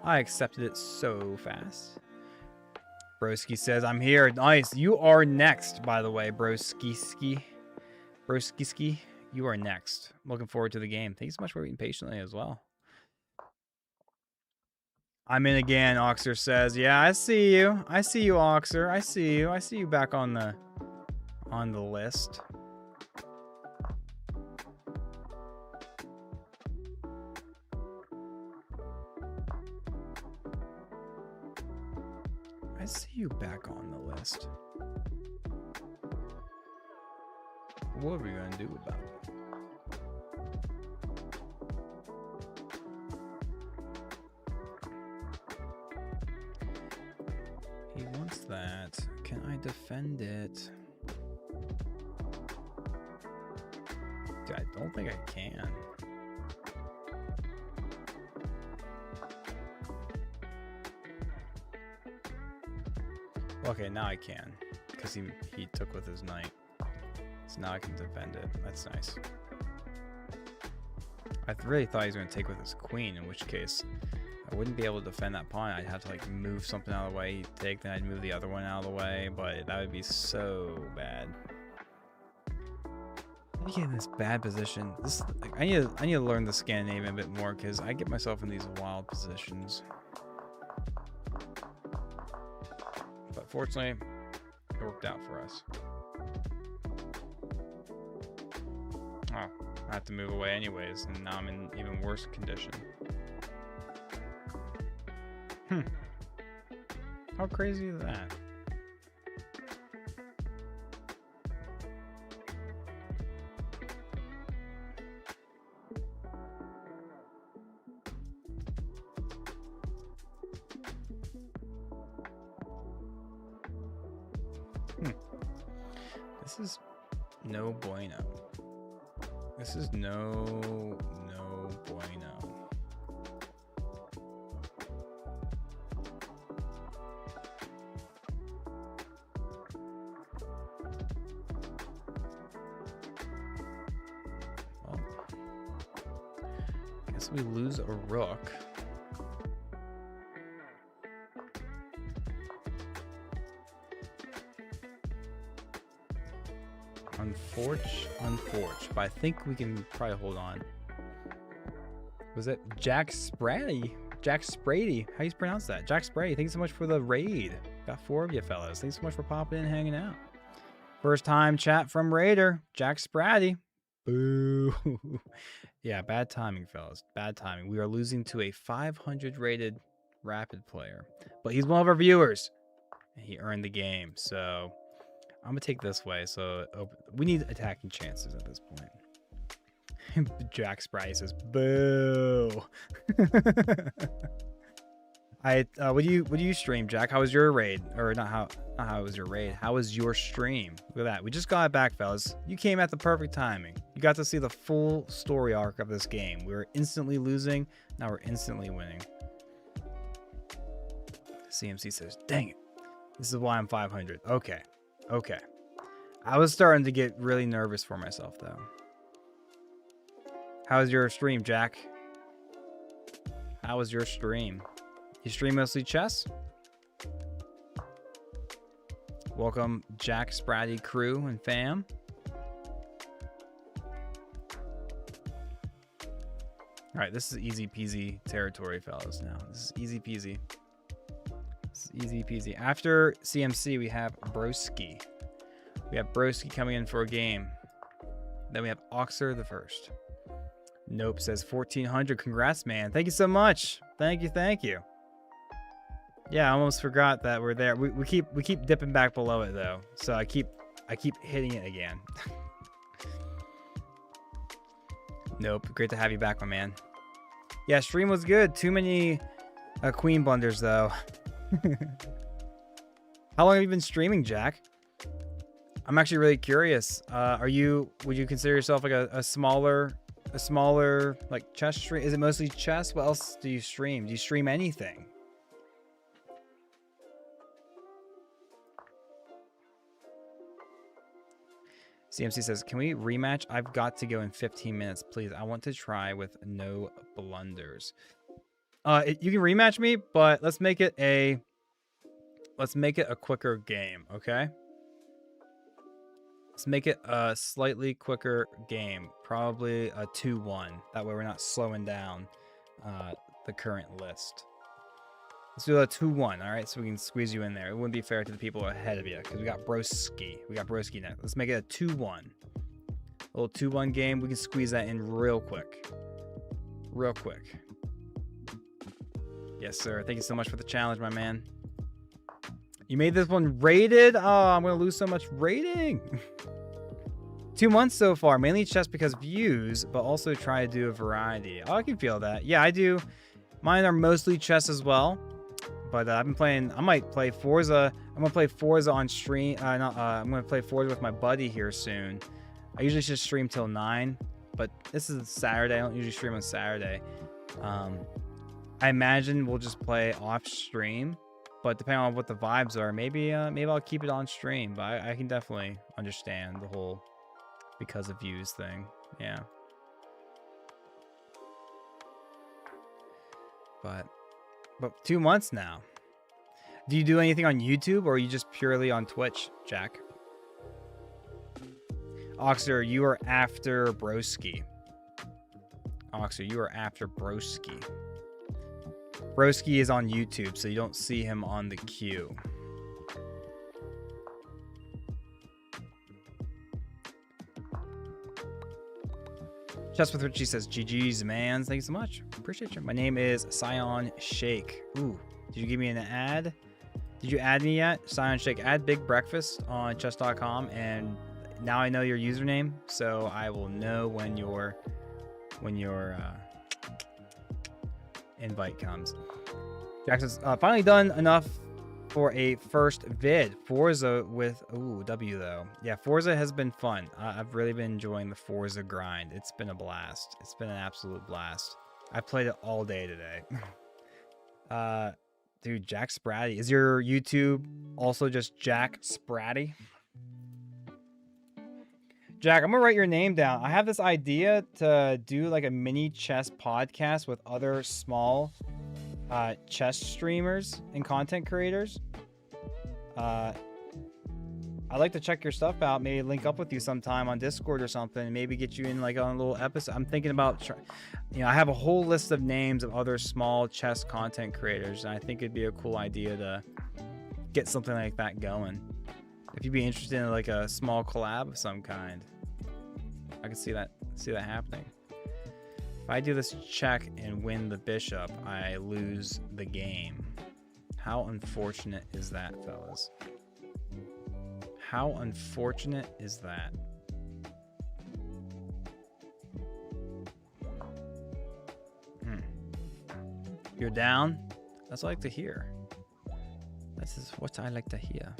I accepted it so fast. Broski says, I'm here. Nice. You are next, by the way, Broski. Broski, you are next. I'm looking forward to the game. Thank you so much for waiting patiently as well. I'm in again, Oxer says. Yeah, I see you. I see you, Oxer. I see you. I see you back on the list. I see you back on the list. What are we gonna do about it? He wants that. Can I defend it? Dude, I don't think I can. Okay, now I can, because he took with his knight. So now I can defend it. That's nice. I really thought he was going to take with his queen, in which case I wouldn't be able to defend that pawn. I'd have to like move something out of the way, he'd take, then I'd move the other one out of the way, but that would be so bad. I get in this bad position. This like, I need to learn the Scandinavian a bit more, because I get myself in these wild positions. But fortunately, it worked out for us. Oh, I have to move away anyways, and now I'm in even worse condition. How crazy is that? This is no bueno. This is no bueno. Well, guess we lose a rook. Unforge, but I think we can probably hold on. Was it Jack Sprady? Jack Sprady, how do you pronounce that? Jack Sprady, thanks so much for the raid. Got 4 of you fellas. Thanks so much for popping in and hanging out. First time chat from Raider, Jack Sprady. Boo. Yeah, bad timing, fellas. Bad timing. We are losing to a 500 rated rapid player, but he's one of our viewers. And he earned the game, so I'm gonna take this way. So we need attacking chances at this point. Jack Sprite says, "Boo." What do you stream, Jack? How was your raid? Or not how was your raid? How was your stream? Look at that. We just got it back, fellas. You came at the perfect timing. You got to see the full story arc of this game. We were instantly losing. Now we're instantly winning. CMC says, "Dang it. This is why I'm 500. Okay. I was starting to get really nervous for myself, though. How was your stream, Jack? How was your stream? You stream mostly chess? Welcome, Jack Spratty crew and fam. All right, this is easy peasy territory, fellas. Now this is easy peasy. Easy peasy. After CMC, we have Broski. We have Broski coming in for a game. Then we have Oxer the first. Nope says 1400. Congrats, man. Thank you so much. Thank you. Yeah, I almost forgot that we're there. We keep dipping back below it though. So I keep hitting it again. Nope. Great to have you back, my man. Yeah, stream was good. Too many queen blunders though. How long have you been streaming, Jack? I'm actually really curious. Would you consider yourself like a smaller like chess stream? Is it mostly chess? What else do you stream? Do you stream anything? CMC says, can we rematch? I've got to go in 15 minutes, please. I want to try with no blunders. You can rematch me, but let's make it a quicker game, okay? Let's make it a slightly quicker game, probably a 2-1. That way we're not slowing down the current list. Let's do a 2-1, all right? So we can squeeze you in there. It wouldn't be fair to the people ahead of you because we got Broski. We got Broski next. Let's make it a 2-1. A little 2-1 game. We can squeeze that in real quick. Real quick. Yes, sir. Thank you so much for the challenge, my man. You made this one rated? Oh, I'm going to lose so much rating. 2 months so far. Mainly just because views, but also try to do a variety. Oh, I can feel that. Yeah, I do. Mine are mostly chess as well. But I've been playing, I might play Forza. I'm going to play Forza on stream. I'm going to play Forza with my buddy here soon. I usually just stream till 9. But this is Saturday. I don't usually stream on Saturday. I imagine we'll just play off stream. But depending on what the vibes are, maybe I'll keep it on stream. But I can definitely understand the whole because of views thing. Yeah. But 2 months now. Do you do anything on YouTube or are you just purely on Twitch, Jack? Oxer, you are after Broski. Oxer, you are after Broski. Broski is on YouTube, so you don't see him on the queue. Just with Richie says, GG's, man. Thank you so much. Appreciate you. My name is Scion Shake. Ooh, did you give me an ad? Did you add me yet? Scion Shake. Add Big Breakfast on chess.com, and now I know your username, so I will know when your invite comes. Jackson's finally done enough for a first vid. Forza with W though. Yeah, Forza has been fun. I've really been enjoying the Forza grind. It's been a blast. It's been an absolute blast. I played it all day today. Dude, Jack Spratty. Is your YouTube also just Jack Spratty? Jack, I'm gonna write your name down. I have this idea to do like a mini chess podcast with other small chess streamers and content creators. I'd like to check your stuff out. Maybe link up with you sometime on Discord or something. Maybe get you in like on a little episode. I'm thinking about, I have a whole list of names of other small chess content creators, and I think it'd be a cool idea to get something like that going. If you'd be interested in like a small collab of some kind, I can see that happening. If I do this check and win the bishop, I lose the game. How unfortunate is that, fellas? How unfortunate is that? You're down? That's what I like to hear. This is what I like to hear.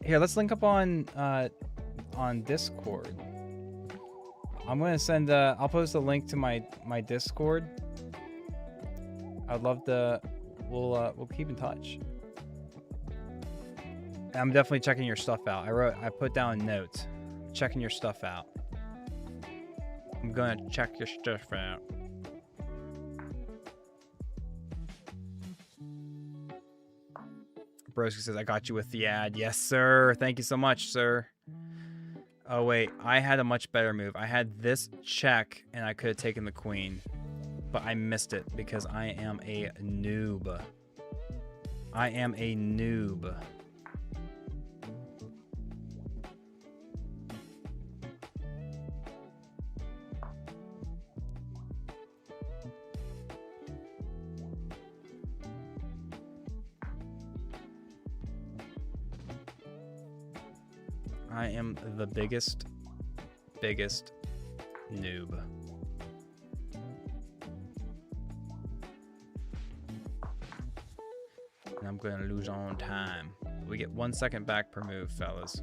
Here, let's link up on Discord. I'm gonna send I'll post a link to my Discord. I'd love to we'll keep in touch. I'm definitely checking your stuff out. I put down a note. Checking your stuff out. I'm gonna check your stuff out. Broski says, I got you with the ad. Yes, sir. Thank you so much, sir. Oh, wait. I had a much better move. I had this check, and I could have taken the queen. But I missed it because I am a noob. I am a noob. I am the biggest noob. And I'm gonna lose on time. We get 1 second back per move, fellas.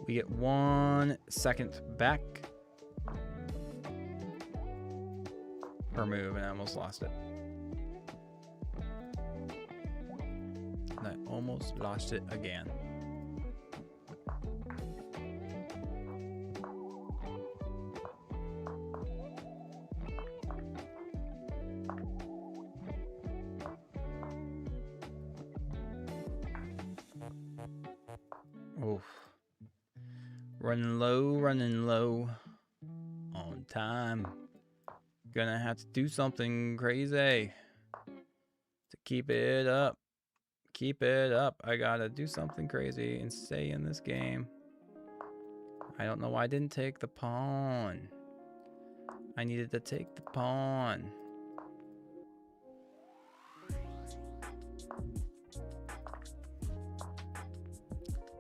We get 1 second back per move, and I almost lost it. And I almost lost it again. Oof. Running low on time. Gonna have to do something crazy to keep it up. Keep it up. I gotta do something crazy and stay in this game. I don't know why I didn't take the pawn. I needed to take the pawn.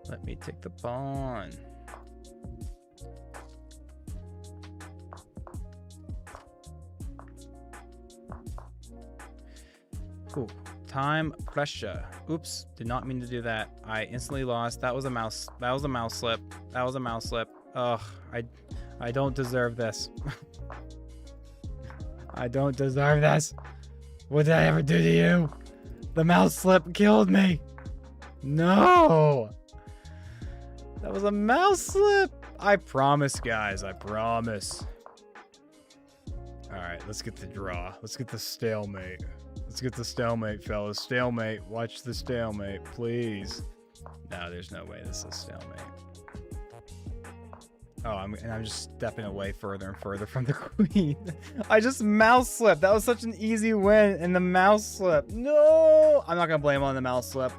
Let me take the pawn. Ooh, time pressure. Oops, did not mean to do that. I instantly lost. That was a mouse. That was a mouse slip. That was a mouse slip. Ugh, I don't deserve this. I don't deserve this. What did I ever do to you? The mouse slip killed me. No. That was a mouse slip. I promise, guys. I promise. All right, let's get the draw. Let's get the stalemate. Let's get the stalemate, fellas. Stalemate. Watch the stalemate, please. No, there's no way this is stalemate. Oh, I'm just stepping away further and further from the queen. I just mouse slipped. That was such an easy win, and the mouse slip. No! I'm not going to blame on the mouse slip.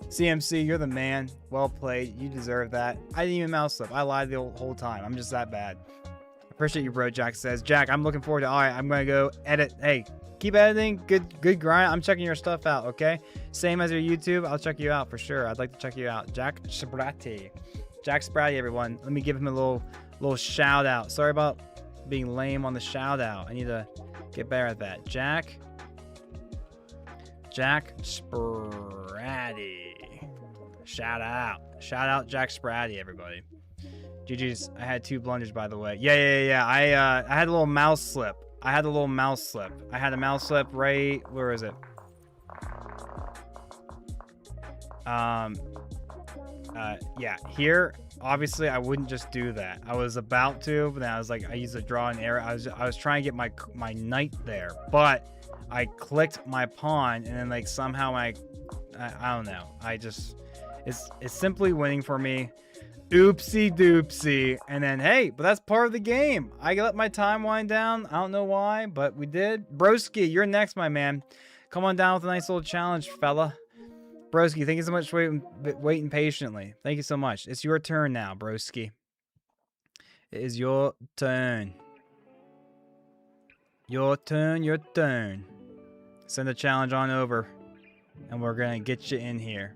CMC, you're the man. Well played. You deserve that. I didn't even mouse slip. I lied the whole time. I'm just that bad. Appreciate you, bro. Jack says. Jack, I'm looking forward to... All right, I'm going to go edit. Hey, keep editing. Good grind. I'm checking your stuff out, okay? Same as your YouTube. I'll check you out for sure. I'd like to check you out. Jack Sprati. Jack Sprati, everyone. Let me give him a little shout out. Sorry about being lame on the shout out. I need to get better at that. Jack Sprati. Shout out Jack Sprati, everybody. GG's. I had 2 blunders, by the way. Yeah. I had a little mouse slip. I had a mouse slip right... Where is it? Yeah, here, obviously, I wouldn't just do that. I was about to, but then I was like, I used to draw an arrow. I was trying to get my knight there, but I clicked my pawn, and then, like, somehow I don't know. It's simply winning for me. Oopsie doopsie. And then, hey, but that's part of the game. I let my time wind down. I don't know why, but we did. Broski, you're next, my man. Come on down with a nice little challenge, fella. Broski, thank you so much for waiting patiently. Thank you so much. It's your turn now, Broski. It is your turn. Your turn. Send the challenge on over, and we're going to get you in here.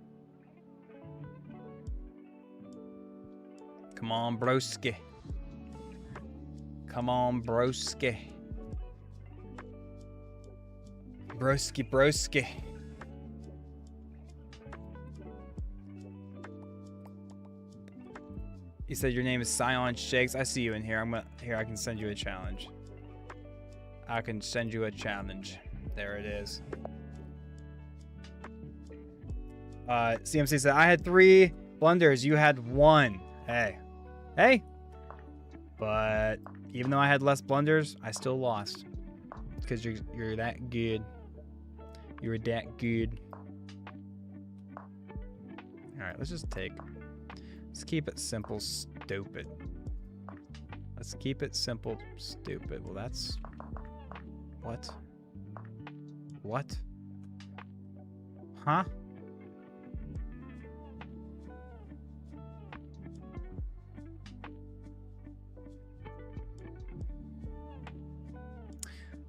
Come on, broski. Come on, broski. Broski. You said your name is Scion Shakes. I see you in here. I can send you a challenge. There it is. CMC said I had 3 blunders. You had 1. Hey. But even though I had less blunders, I still lost. Because you're that good. You're that good. Alright, let's keep it simple, stupid. Let's keep it simple, stupid. Well, that's... What? Huh?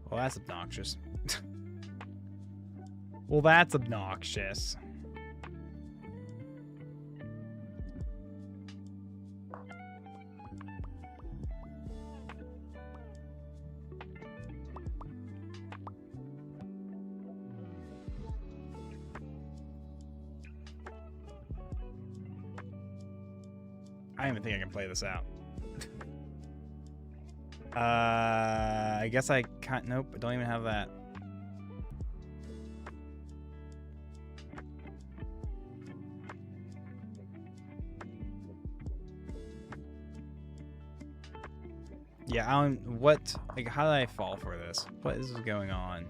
Well, that's obnoxious. Well, that's obnoxious. I don't even think I can play this out. I guess I can't. Nope, I don't even have that. Yeah, I don't... What... Like, how did I fall for this? What is going on?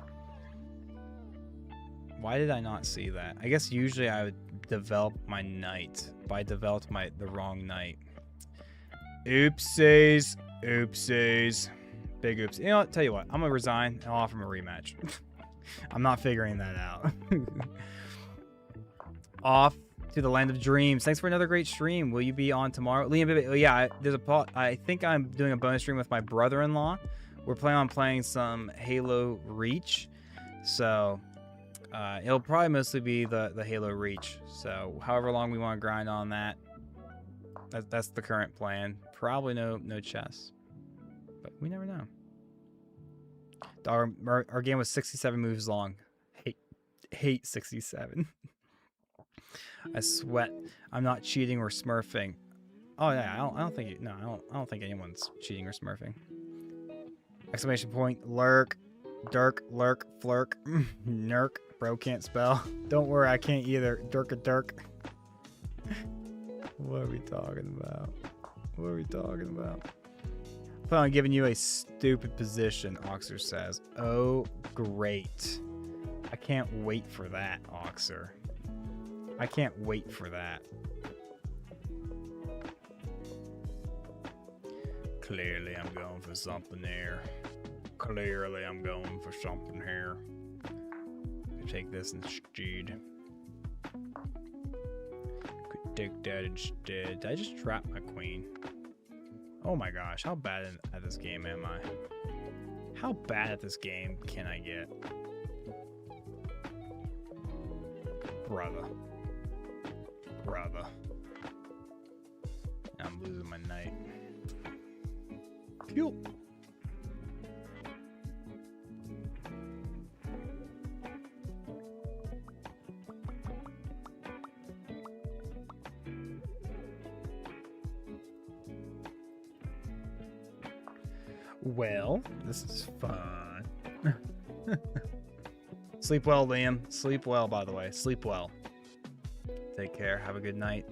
Why did I not see that? I guess usually I would develop my knight, but I developed the wrong knight. Oopsies. Oopsies. Big oops. You know what? Tell you what. I'm going to resign and I'll offer him a rematch. I'm not figuring that out. Off to the land of dreams. Thanks for another great stream. Will you be on tomorrow? Liam, yeah, there's a I think I'm doing a bonus stream with my brother-in-law. We're planning on playing some Halo Reach. So... it'll probably mostly be the Halo Reach. So however long we want to grind on that, that's the current plan. Probably no chess, but we never know. Our game was 67 moves long. Hate 67. I sweat. I'm not cheating or smurfing. Oh yeah, I don't think I don't think anyone's cheating or smurfing. Exclamation point! Lurk, dirk, lurk, flirk, nurk. Bro can't spell. Don't worry, I can't either. Dirk. What are we talking about? What are we talking about? I plan on giving you a stupid position, Oxer says. Oh, great. I can't wait for that, Oxer. I can't wait for that. Clearly, I'm going for something here. Clearly, I'm going for something here. Take this instead. Could take that instead. Did I just drop my queen? Oh my gosh, how bad at this game am I? How bad at this game can I get? Brother. I'm losing my knight. Pew! Well, this is fun. Sleep well, Liam. Sleep well, by the way. Sleep well. Take care. Have a good night.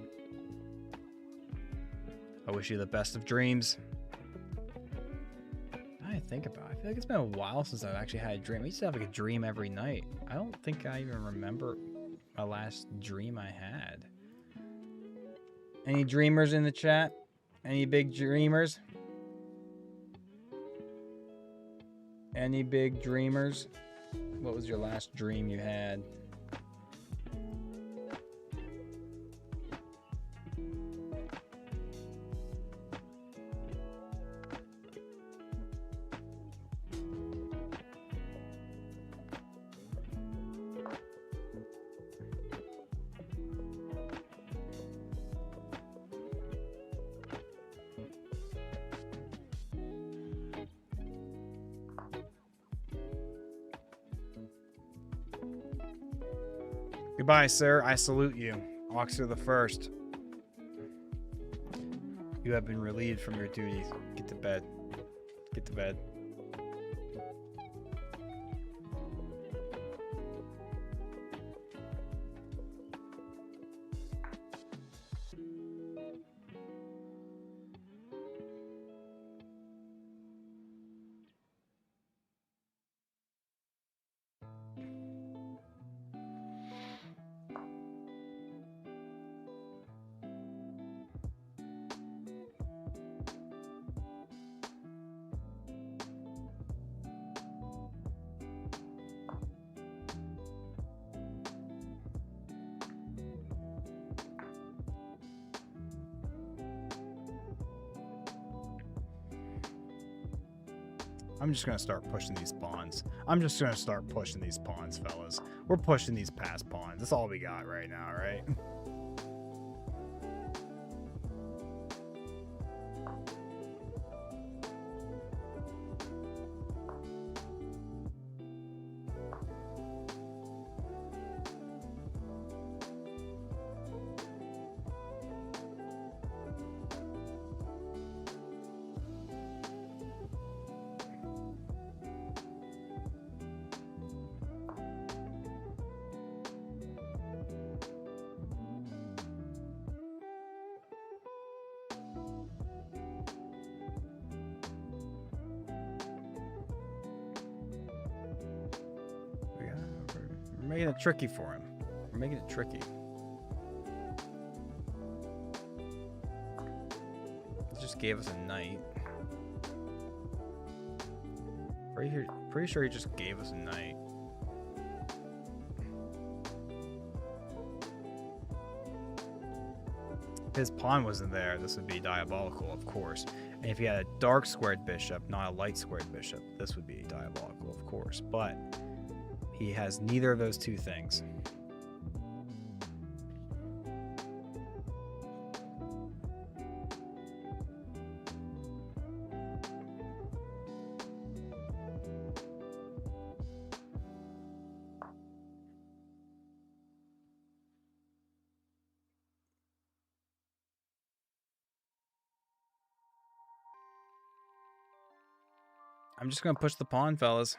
I wish you the best of dreams. I think about it. I feel like it's been a while since I've actually had a dream. I used to have like a dream every night. I don't think I even remember my last dream I had. Any dreamers in the chat? Any big dreamers? Any big dreamers? What was your last dream you had? Goodbye, sir. I salute you. Oxer the First. You have been relieved from your duties. Get to bed. Get to bed. I'm just going to start pushing these pawns. I'm just going to start pushing these pawns, fellas. We're pushing these past pawns. That's all we got right now, right? making it tricky for him. We're making it tricky. He just gave us a knight. Pretty sure he just gave us a knight. If his pawn wasn't there, this would be diabolical, of course. And if he had a dark squared bishop, not a light squared bishop, this would be diabolical, of course. But he has neither of those two things. I'm just going to push the pawn, fellas.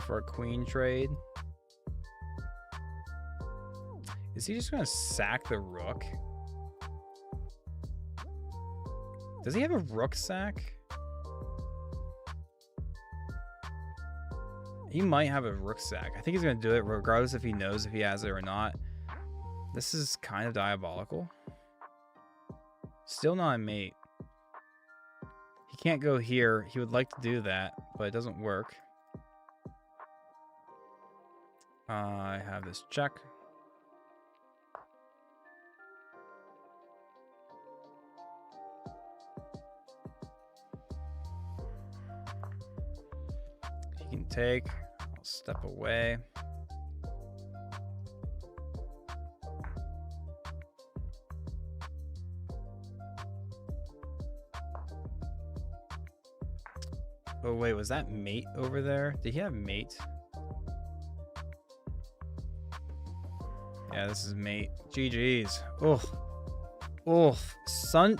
For a queen trade. Is he just going to sack the rook? Does he have a rook sack? He might have a rook sack. I think he's going to do it regardless if he knows if he has it or not. This is kind of diabolical. Still not a mate. He can't go here. He would like to do that, but it doesn't work. I have this check. He can take. I'll step away. Oh wait, was that mate over there? Did he have mate? Yeah, this is mate. GG's. Oh, oh, Sunyan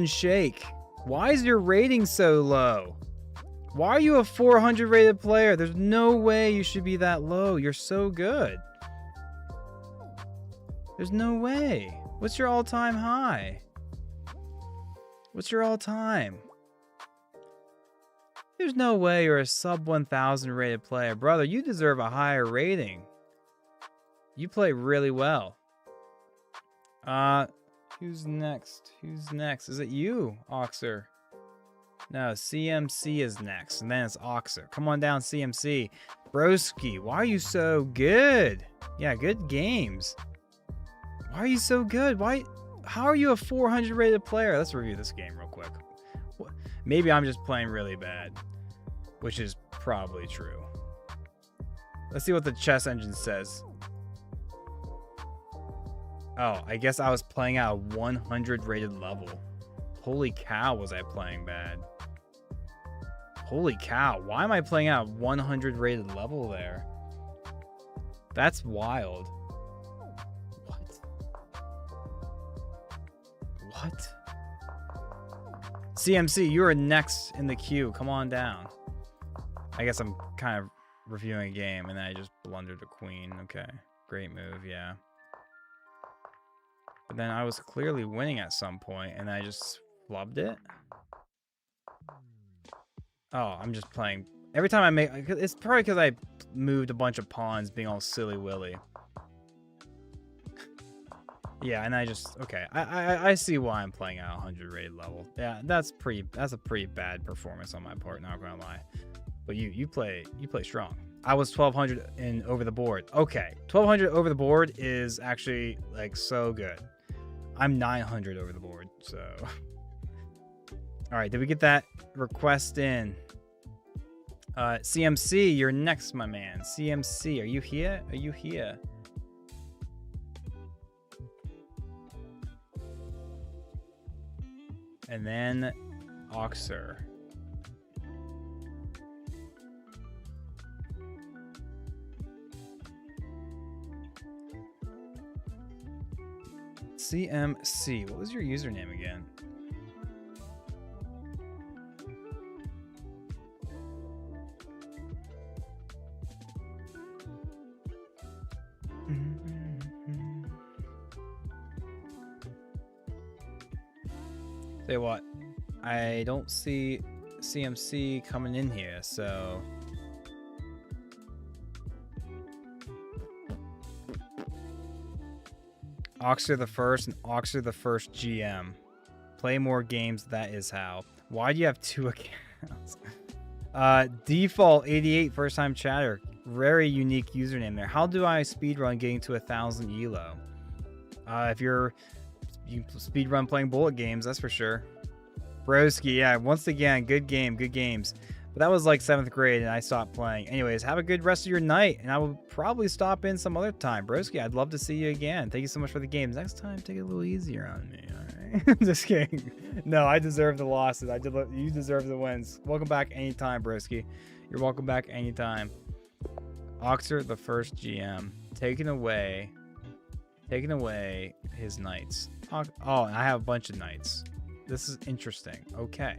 Shake. Why is your rating so low? Why are you a 400 rated player? There's no way you should be that low. You're so good. There's no way. What's your all-time high? What's your all-time? There's no way you're a sub 1000 rated player. Brother, you deserve a higher rating. You play really well. Who's next? Who's next? Is it you, Oxer? No, CMC is next, and then it's Oxer. Come on down, CMC. Broski, why are you so good? Yeah, good games. Why are you so good? How are you a 400 rated player? Let's review this game real quick. Maybe I'm just playing really bad, which is probably true. Let's see what the chess engine says. Oh, I guess I was playing at a 100 rated level. Holy cow, was I playing bad. Holy cow, why am I playing at a 100 rated level there? That's wild. What? What? CMC, you are next in the queue. Come on down. I guess I'm kind of reviewing a game, and then I just blundered a queen. Okay, great move, yeah. But then I was clearly winning at some point, and I just flubbed it. Oh, I'm just playing. Every time I make... It's probably because I moved a bunch of pawns being all silly-willy. Yeah, and I just... Okay, I see why I'm playing at 100 rated level. Yeah, that's a pretty bad performance on my part, not gonna lie. But you play strong. I was 1200 in over the board. Okay, 1200 over the board is actually like so good. I'm 900 over the board, so. All right, did we get that request in? CMC, you're next, my man. CMC, are you here? Are you here? And then Oxer. CMC, what was your username again? Say what? I don't see CMC coming in here, so Oxer the first and Oxer the first GM. Play more games, that is how. Why do you have 2 accounts? Default 88 first time chatter. Very unique username there. How do I speedrun getting to 1,000 elo? If you speedrun playing bullet games, that's for sure. Broski, yeah, once again, good game, good games. But that was like 7th grade and I stopped playing. Anyways, have a good rest of your night and I will probably stop in some other time. Broski, I'd love to see you again. Thank you so much for the games. Next time, take it a little easier on me, alright? Just kidding. No, I deserve the losses. You deserve the wins. Welcome back anytime, Broski. You're welcome back anytime. Oxer, the first GM. Taking away his knights. Oh, I have a bunch of knights. This is interesting. Okay.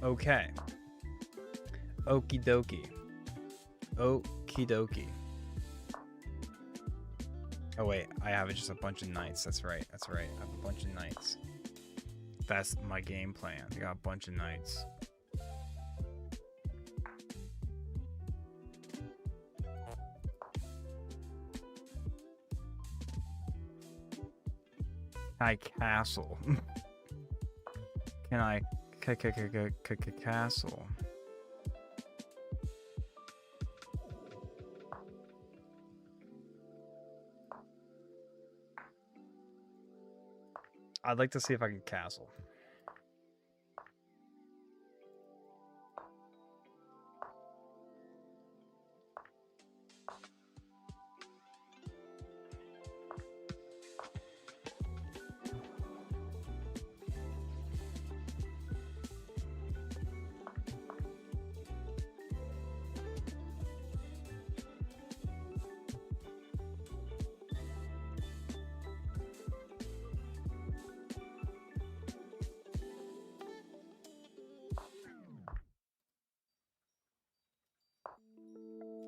Okay. Okie dokie. Okie dokie. Oh wait, I have just a bunch of knights. That's right. That's right. I have a bunch of knights. That's my game plan. I got a bunch of knights. Can I castle? Can I castle? I'd like to see if I can castle.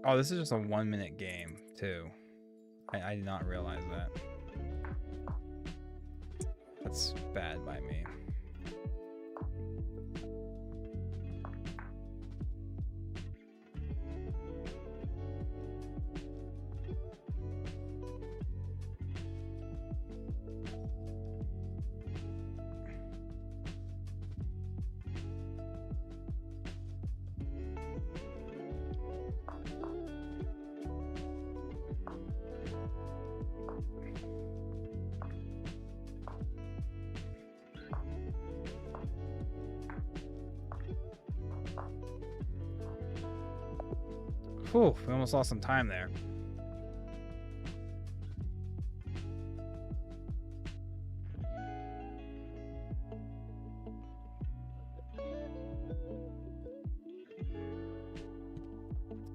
Oh, this is just a 1-minute game, too. I did not realize that. That's bad by me. Whew, we almost lost some time there.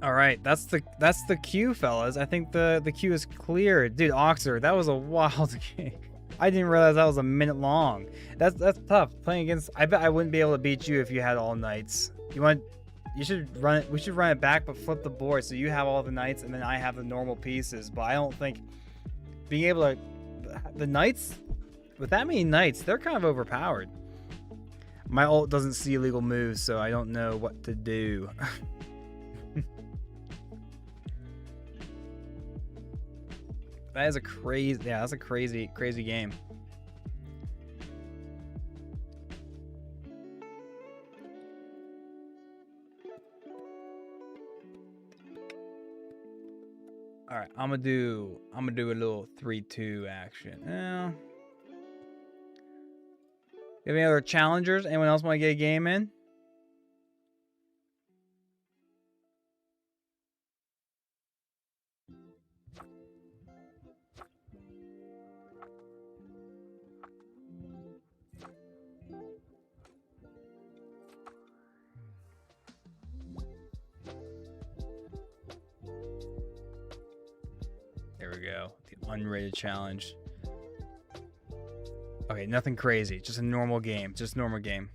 All right, that's the queue, fellas. I think the queue is clear. Dude, Oxer, that was a wild game. I didn't realize that was a minute long. That's tough. Playing against, I bet I wouldn't be able to beat you if you had all knights. You should run it. We should run it back, but flip the board so you have all the knights and then I have the normal pieces. But I don't think being able to, the knights with that many knights, they're kind of overpowered. My ult doesn't see illegal moves, so I don't know what to do. That is a crazy, yeah, that's a crazy game. All right, I'm gonna do a little 3-2 action. You have any other challengers? Anyone else want to get a game in? There we go. The unrated challenge. Okay, nothing crazy. Just a normal game. Just normal game.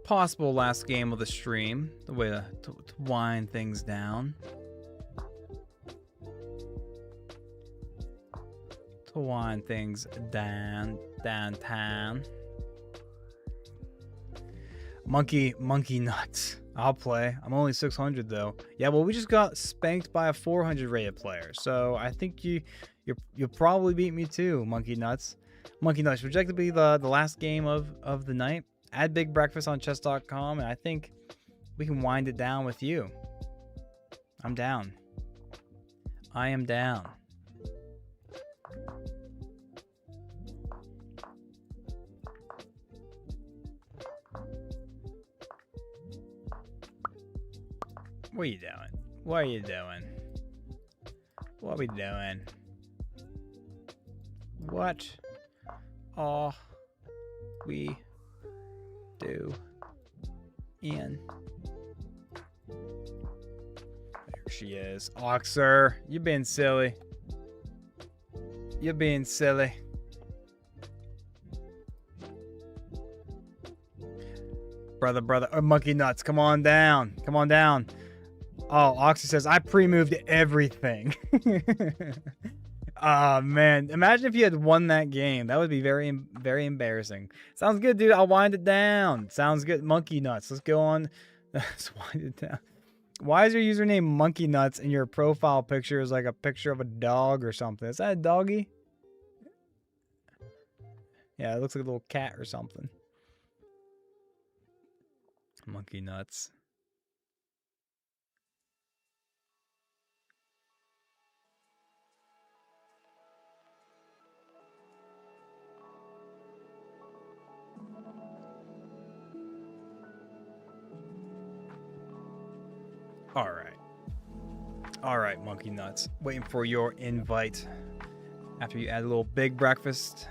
possible last game of the stream. The way to wind things down. To wind things downtown. Monkey nuts. I'll play. I'm only 600 though. Yeah, well, we just got spanked by a 400 rated player, so I think you'll probably beat me too, Monkey nuts. Monkey nuts. Projected to be the last game of the night. Add big breakfast on chess.com, and I think we can wind it down with you. I'm down. I am down. What are you doing? What are you doing? What are we doing? What are we do in? There she is. Oxer, you're being silly. You're being silly. Brother. Oh, monkey nuts, come on down. Come on down. Oh, Oxy says, I pre-moved everything. Oh, man. Imagine if you had won that game. That would be very, very embarrassing. Sounds good, dude. I'll wind it down. Sounds good. Monkey nuts. Let's go on. Let's wind it down. Why is your username Monkey Nuts and your profile picture is like a picture of a dog or something? Is that a doggy? Yeah, it looks like a little cat or something. Monkey nuts. All right, monkey nuts. Waiting for your invite after you add a little big breakfast.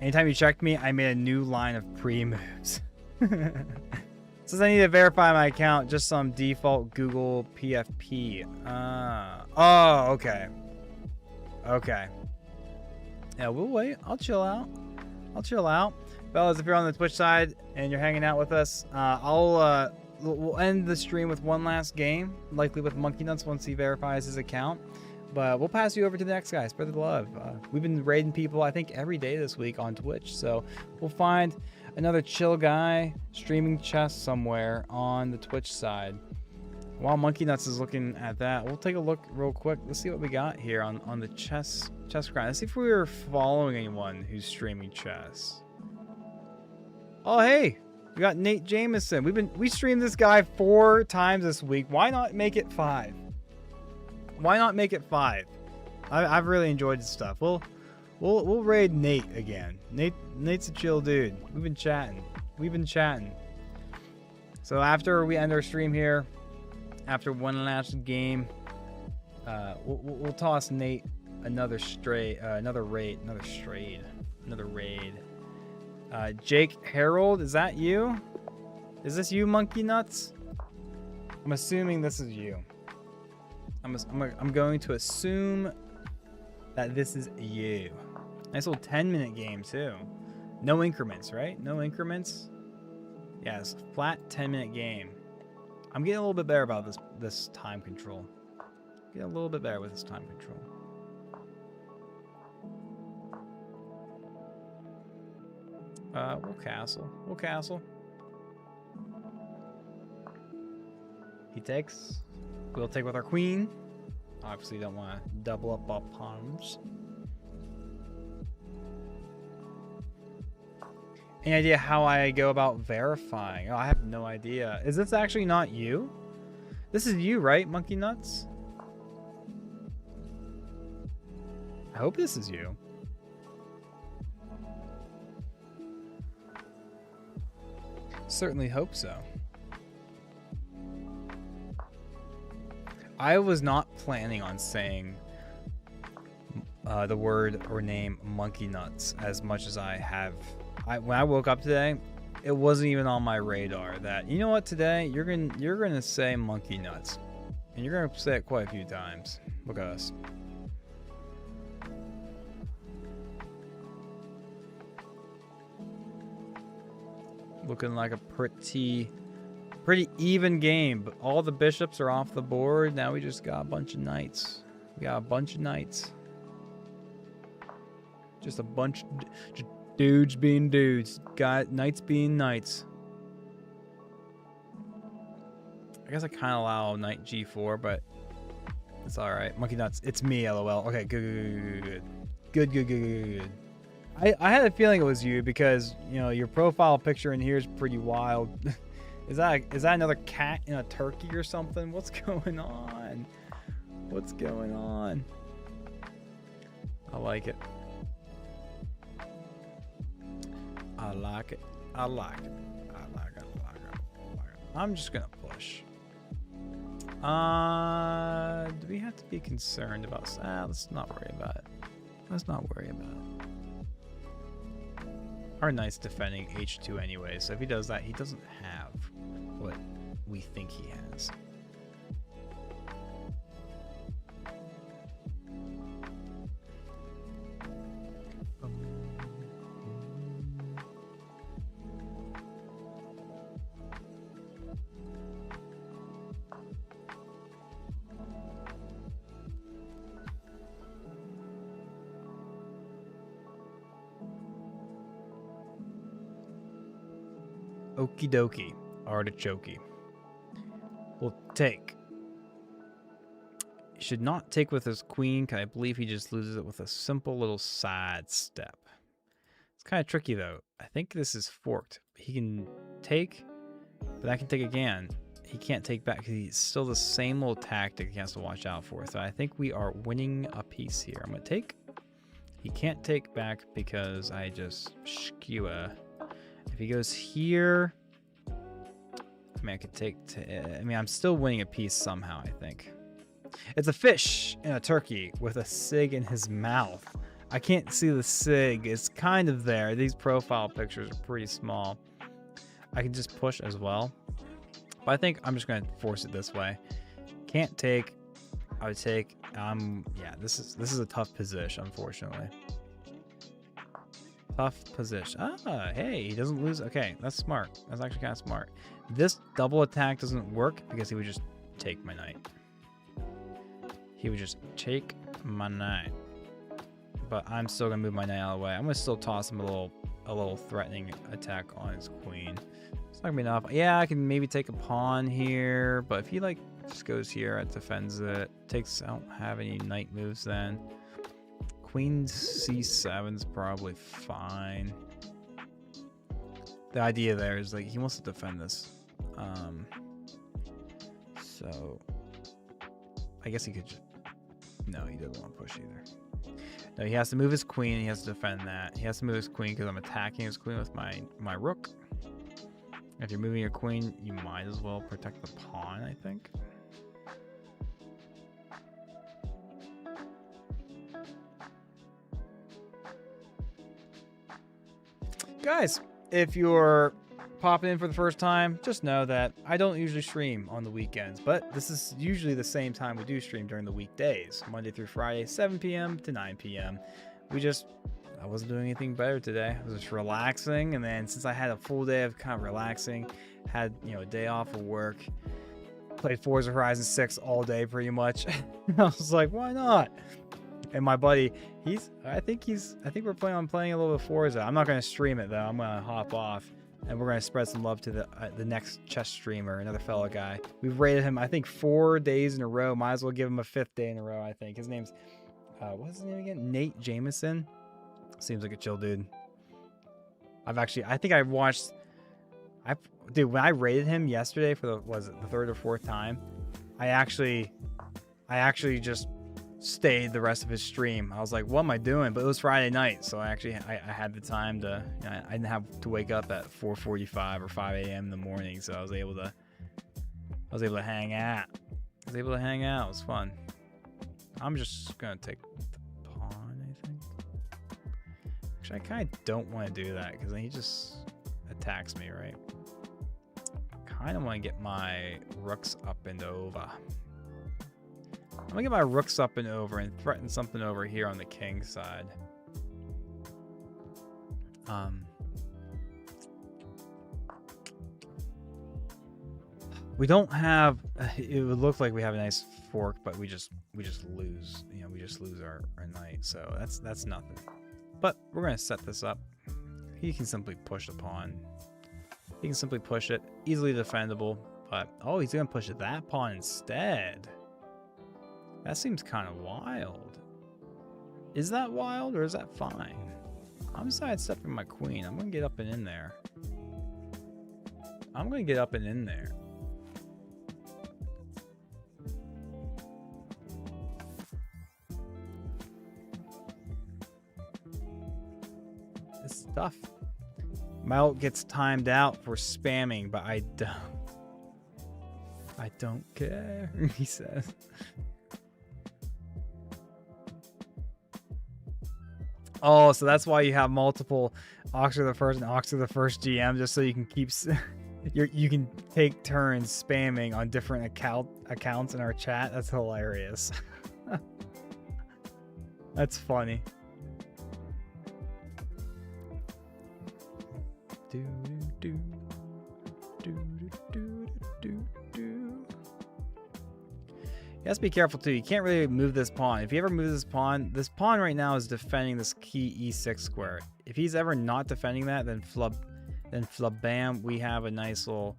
Anytime you checked me, I made a new line of pre-moves. Says I need to verify my account, just some default Google PFP. Oh, okay. Okay. Yeah, we'll wait. I'll chill out. Fellas, if you're on the Twitch side and you're hanging out with us, we'll end the stream with one last game, likely with Monkey Nuts once he verifies his account. But we'll pass you over to the next guy. Spread the love. We've been raiding people, I think, every day this week on Twitch. So we'll find another chill guy streaming chess somewhere on the Twitch side. While Monkey Nuts is looking at that, we'll take a look real quick. Let's see what we got here on the chess grind. Let's see if we were following anyone who's streaming chess. Oh, hey, we got Nate Jameson. We streamed this guy 4 times this week. Why not make it 5? Why not make it 5? I've really enjoyed this stuff. We'll raid Nate again. Nate's a chill dude. We've been chatting. So after we end our stream here, after one last game, we'll toss Nate another raid. Jake Harold, is that you? Is this you, Monkey Nuts? I'm assuming this is you. I'm going to assume that this is you. Nice little 10-minute game too. No increments, right? No increments. Yes, flat 10-minute game. I'm getting a little bit better about this time control. Get a little bit better with this time control. We'll castle. He takes. We'll take with our queen. Obviously, don't want to double up our pawns. Any idea how I go about verifying? Oh, I have no idea. Is this actually not you? This is you, right, Monkey Nuts? I hope this is you. Certainly hope so. I was not planning on saying the word or name Monkey Nuts as much as I have. When I woke up today, it wasn't even on my radar that, you know what, today you're gonna say monkey nuts. And you're gonna say it quite a few times. Look at us. Looking like a pretty even game, but all the bishops are off the board. Now we just got a bunch of knights. We got a bunch of knights. Just a bunch of just dudes being dudes. Got knights being knights. I guess I kind of allow knight g4, but it's all right. Monkey nuts. It's me, lol. Okay, good. I had a feeling it was you because, you know, your profile picture in here is pretty wild. Is that another cat in a turkey or something? What's going on? What's going on? I like it. I like it. I like it. I like it. I like it. I like it. I'm just gonna push. Do we have to be concerned about? Let's not worry about it. Let's not worry about it. Our knight's defending H2 anyway, so if he does that, he doesn't have what we think he has. Okie dokie, artichoke. We'll take. He should not take with his queen, because I believe he just loses it with a simple little side step. It's kind of tricky, though. I think this is forked. He can take, but I can take again. He can't take back, because he's still the same little tactic he has to watch out for. So I think we are winning a piece here. I'm going to take. He can't take back because I just skewer. If he goes here, I mean, I could take. I mean, I'm still winning a piece somehow, I think. It's a fish in a turkey with a sig in his mouth. I can't see the sig. It's kind of there. These profile pictures are pretty small. I can just push as well. But I think I'm just going to force it this way. Can't take. I would take. Yeah, this is a tough position, unfortunately. Tough position. Ah, hey, he doesn't lose. Okay, that's smart. That's actually kind of smart. This double attack doesn't work because he would just take my knight. He would just take my knight. But I'm still gonna move my knight out of the way. I'm gonna still toss him a little threatening attack on his queen. It's not gonna be enough. Yeah, I can maybe take a pawn here, but if he like just goes here, it defends it. Takes. I don't have any knight moves then. Queen c7 is probably fine. The idea there is like he wants to defend this. So I guess he could just, no, he doesn't want to push either. No, he has to move his queen. He has to defend that. He has to move his queen because I'm attacking his queen with my rook. If you're moving your queen, you might as well protect the pawn, I think. Guys, if you're popping in for the first time, just know that I don't usually stream on the weekends, but this is usually the same time we do stream during the weekdays, Monday through Friday, 7 p.m. to 9 p.m. I wasn't doing anything better today. I was just relaxing, and then since I had a full day of kind of relaxing, had, you know, a day off of work, played Forza Horizon 6 all day pretty much. I was like, why not? And my buddy, I think we're planning on playing a little bit of Forza. I'm not going to stream it though. I'm going to hop off, and we're going to spread some love to the next chess streamer, another fellow guy. We've rated him, I think, 4 days in a row. Might as well give him a 5th day in a row, I think. His name's, what's his name again? Nate Jameson. Seems like a chill dude. Dude, when I rated him yesterday for the 3rd or 4th time, I actually just stayed the rest of his stream. I was like, what am I doing? But it was Friday night, so I had the time to, you know, I didn't have to wake up at 4:45 or 5 a.m. in the morning, so I was able to hang out. It was fun. I'm just gonna take the pawn, I think. Actually, I kind of don't want to do that because he just attacks me, right? Kind of want to get my rooks up and over. I'm gonna get my rooks up and over and threaten something over here on the king side. We don't have. It would look like we have a nice fork, but we just lose. You know, we just lose our knight. So that's nothing. But we're gonna set this up. He can simply push the pawn. He can simply push it, easily defendable. But oh, he's gonna push that pawn instead. That seems kind of wild. Is that wild or is that fine? I'm sidestepping my queen. I'm gonna get up and in there. I'm gonna get up and in there. This stuff. Melt gets timed out for spamming, but I don't care, he says. Oh, so that's why you have multiple Oxford the First and Oxford the First GM, just so you can keep you can take turns spamming on different accounts in our chat. That's hilarious. That's funny. Do do do do do do do. You have to be careful too. You can't really move this pawn. If you ever move this pawn right now is defending this key e6 square. If he's ever not defending that, then flabam, we have a nice little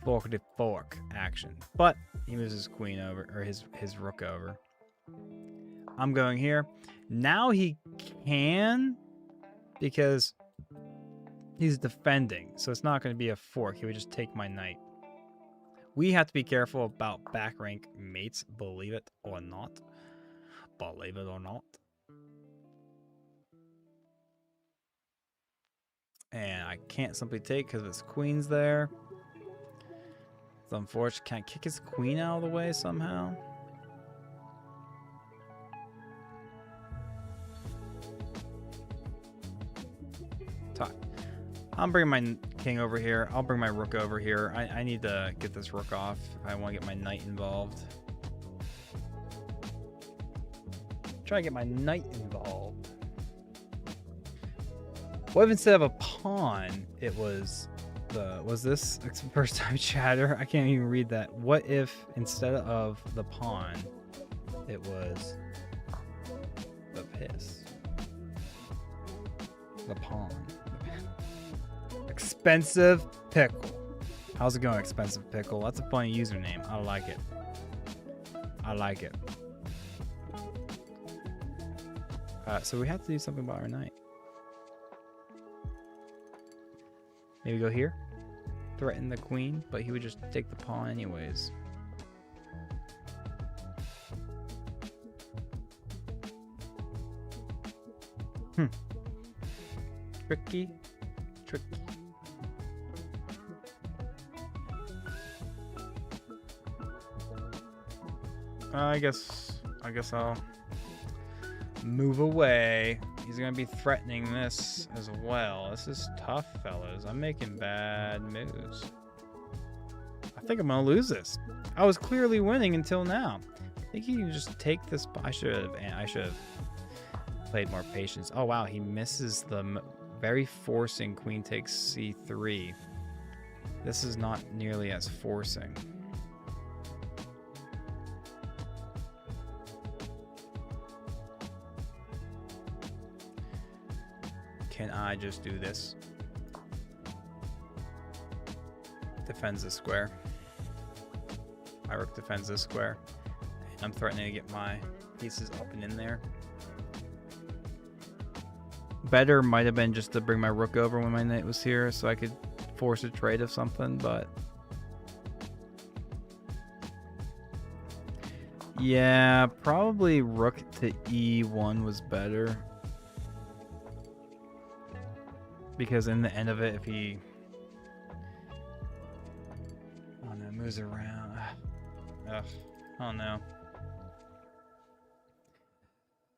fork to fork action. But he moves his queen over, or his rook over. I'm going here. Now he can, because he's defending, so it's not going to be a fork. He would just take my knight. We have to be careful about back rank mates, believe it or not. Believe it or not. And I can't simply take because his queen's there. It's unfortunate. Can I kick his queen out of the way somehow? I'm bringing my king over here. I'll bring my rook over here. I need to get this rook off if I want to get my knight involved. Try to get my knight involved. What if instead of a pawn, it was this first time chatter? I can't even read that. What if instead of the pawn, it was the piss? The pawn. Expensive Pickle. How's it going, Expensive Pickle? That's a funny username. I like it. I like it. So we have to do something about our knight. Maybe go here. Threaten the queen, but he would just take the pawn anyways. Tricky. Tricky. I guess I'll move away. He's gonna be threatening this as well. This is tough, fellas. I'm making bad moves. I think I'm gonna lose this. I was clearly winning until now. I think you can just take this. I should have played more patience. Oh wow, he misses the very forcing queen takes c3. This is not nearly as forcing. Can I just do this? Defends this square. My rook defends this square. And I'm threatening to get my pieces up and in there. Better might have been just to bring my rook over when my knight was here so I could force a trade of something, but yeah, probably rook to e1 was better. Because in the end of it, if he moves around. Ugh. Oh no.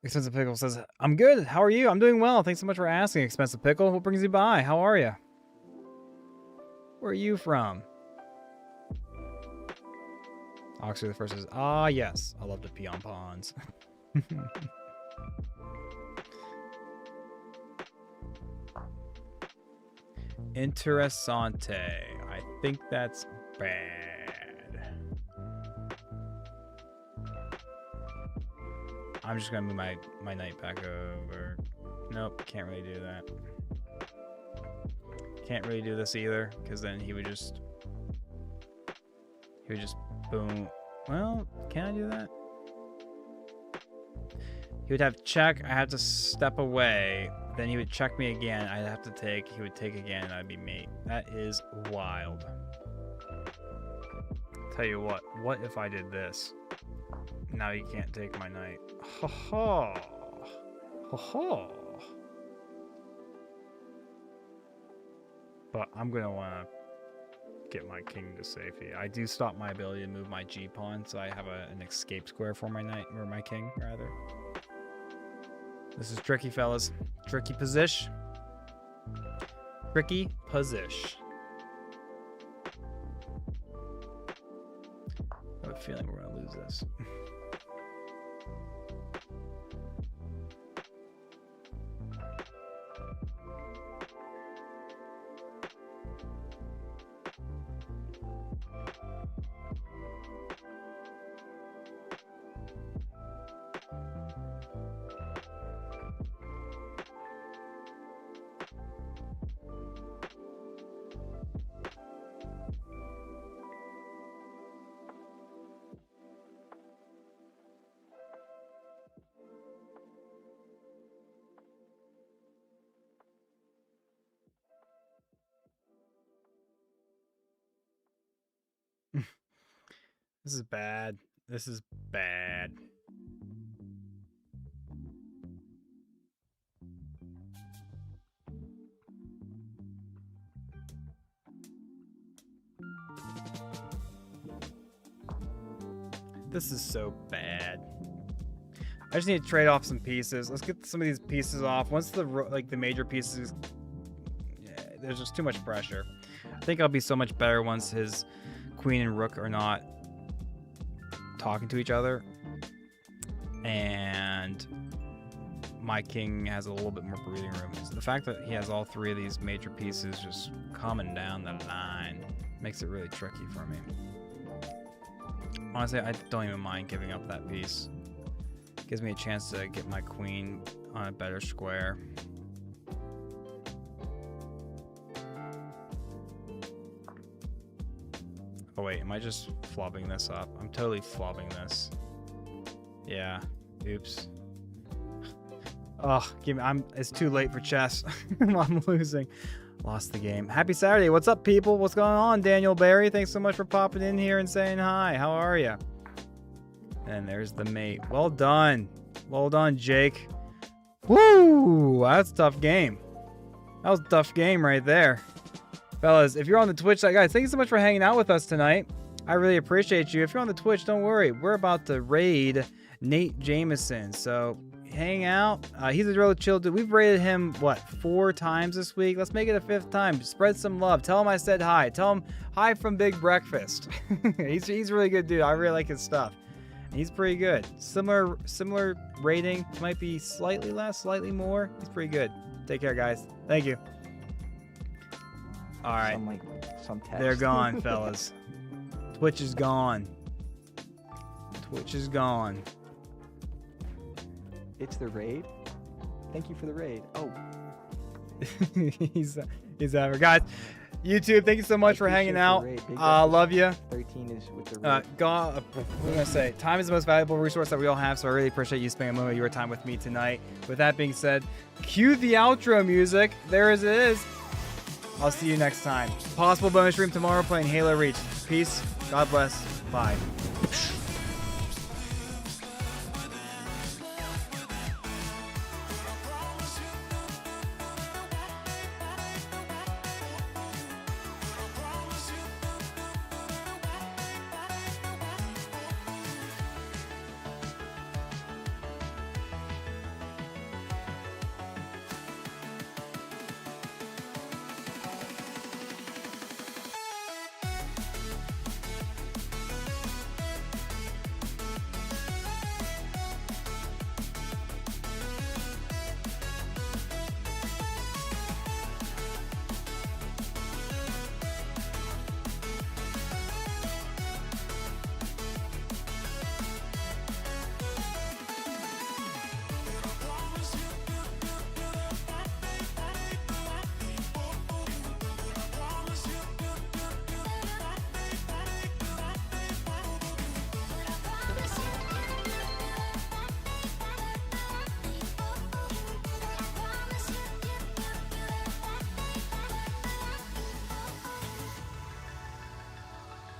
Expensive Pickle says, I'm good. How are you? I'm doing well. Thanks so much for asking, Expensive Pickle. What brings you by? How are you? Where are you from? Oxford the first is, ah, yes. I love to pee on ponds. Interessante. I think that's bad. I'm just gonna move my knight back over. Nope, can't really do that. Can't really do this either, because then he would just boom. Well, can I do that? He would have check, I have to step away, then he would check me again, I'd have to take, he would take again, and I'd be mate. That is wild. Tell you what if I did this? Now you can't take my knight. Ha ha! Ha ha! But I'm gonna wanna get my king to safety. I do stop my ability to move my G pawn, so I have an escape square for my knight, or my king, rather. This is tricky, fellas. Tricky position. Tricky position. I have a feeling we're gonna lose this. This is bad. This is bad. This is so bad. I just need to trade off some pieces. Let's get some of these pieces off. Once the major pieces, yeah, there's just too much pressure. I think I'll be so much better once his queen and rook are not talking to each other, and my king has a little bit more breathing room. So the fact that he has all three of these major pieces just coming down the line makes it really tricky for me. Honestly, I don't even mind giving up that piece. Gives me a chance to get my queen on a better square. Oh wait, am I just flopping this up? I'm totally flopping this. Yeah. Oops. Oh, it's too late for chess. I'm losing. Lost the game. Happy Saturday. What's up, people? What's going on? Daniel Barry, thanks so much for popping in here and saying hi. How are you? And there's the mate. Well done. Well done, Jake. Woo! That's a tough game. That was a tough game right there. Fellas, if you're on the Twitch side, guys, thank you so much for hanging out with us tonight. I really appreciate you. If you're on the Twitch, don't worry. We're about to raid Nate Jameson. So hang out. He's a real chill dude. We've raided him, what, 4 times this week? Let's make it a 5th time. Spread some love. Tell him I said hi. Tell him hi from Big Breakfast. he's a really good dude. I really like his stuff. He's pretty good. Similar rating. Might be slightly less, slightly more. He's pretty good. Take care, guys. Thank you. All right. Some text. They're gone, fellas. Twitch is gone. Twitch is gone. It's the raid. Thank you for the raid. Oh. he's ever. Guys, YouTube, thank you so much for hanging out. Love you. 13 is with the raid. What am I gonna say? Time is the most valuable resource that we all have, so I really appreciate you spending a moment of your time with me tonight. With that being said, cue the outro music. There as it is. I'll see you next time. Possible bonus stream tomorrow playing Halo Reach. Peace. God bless. Bye.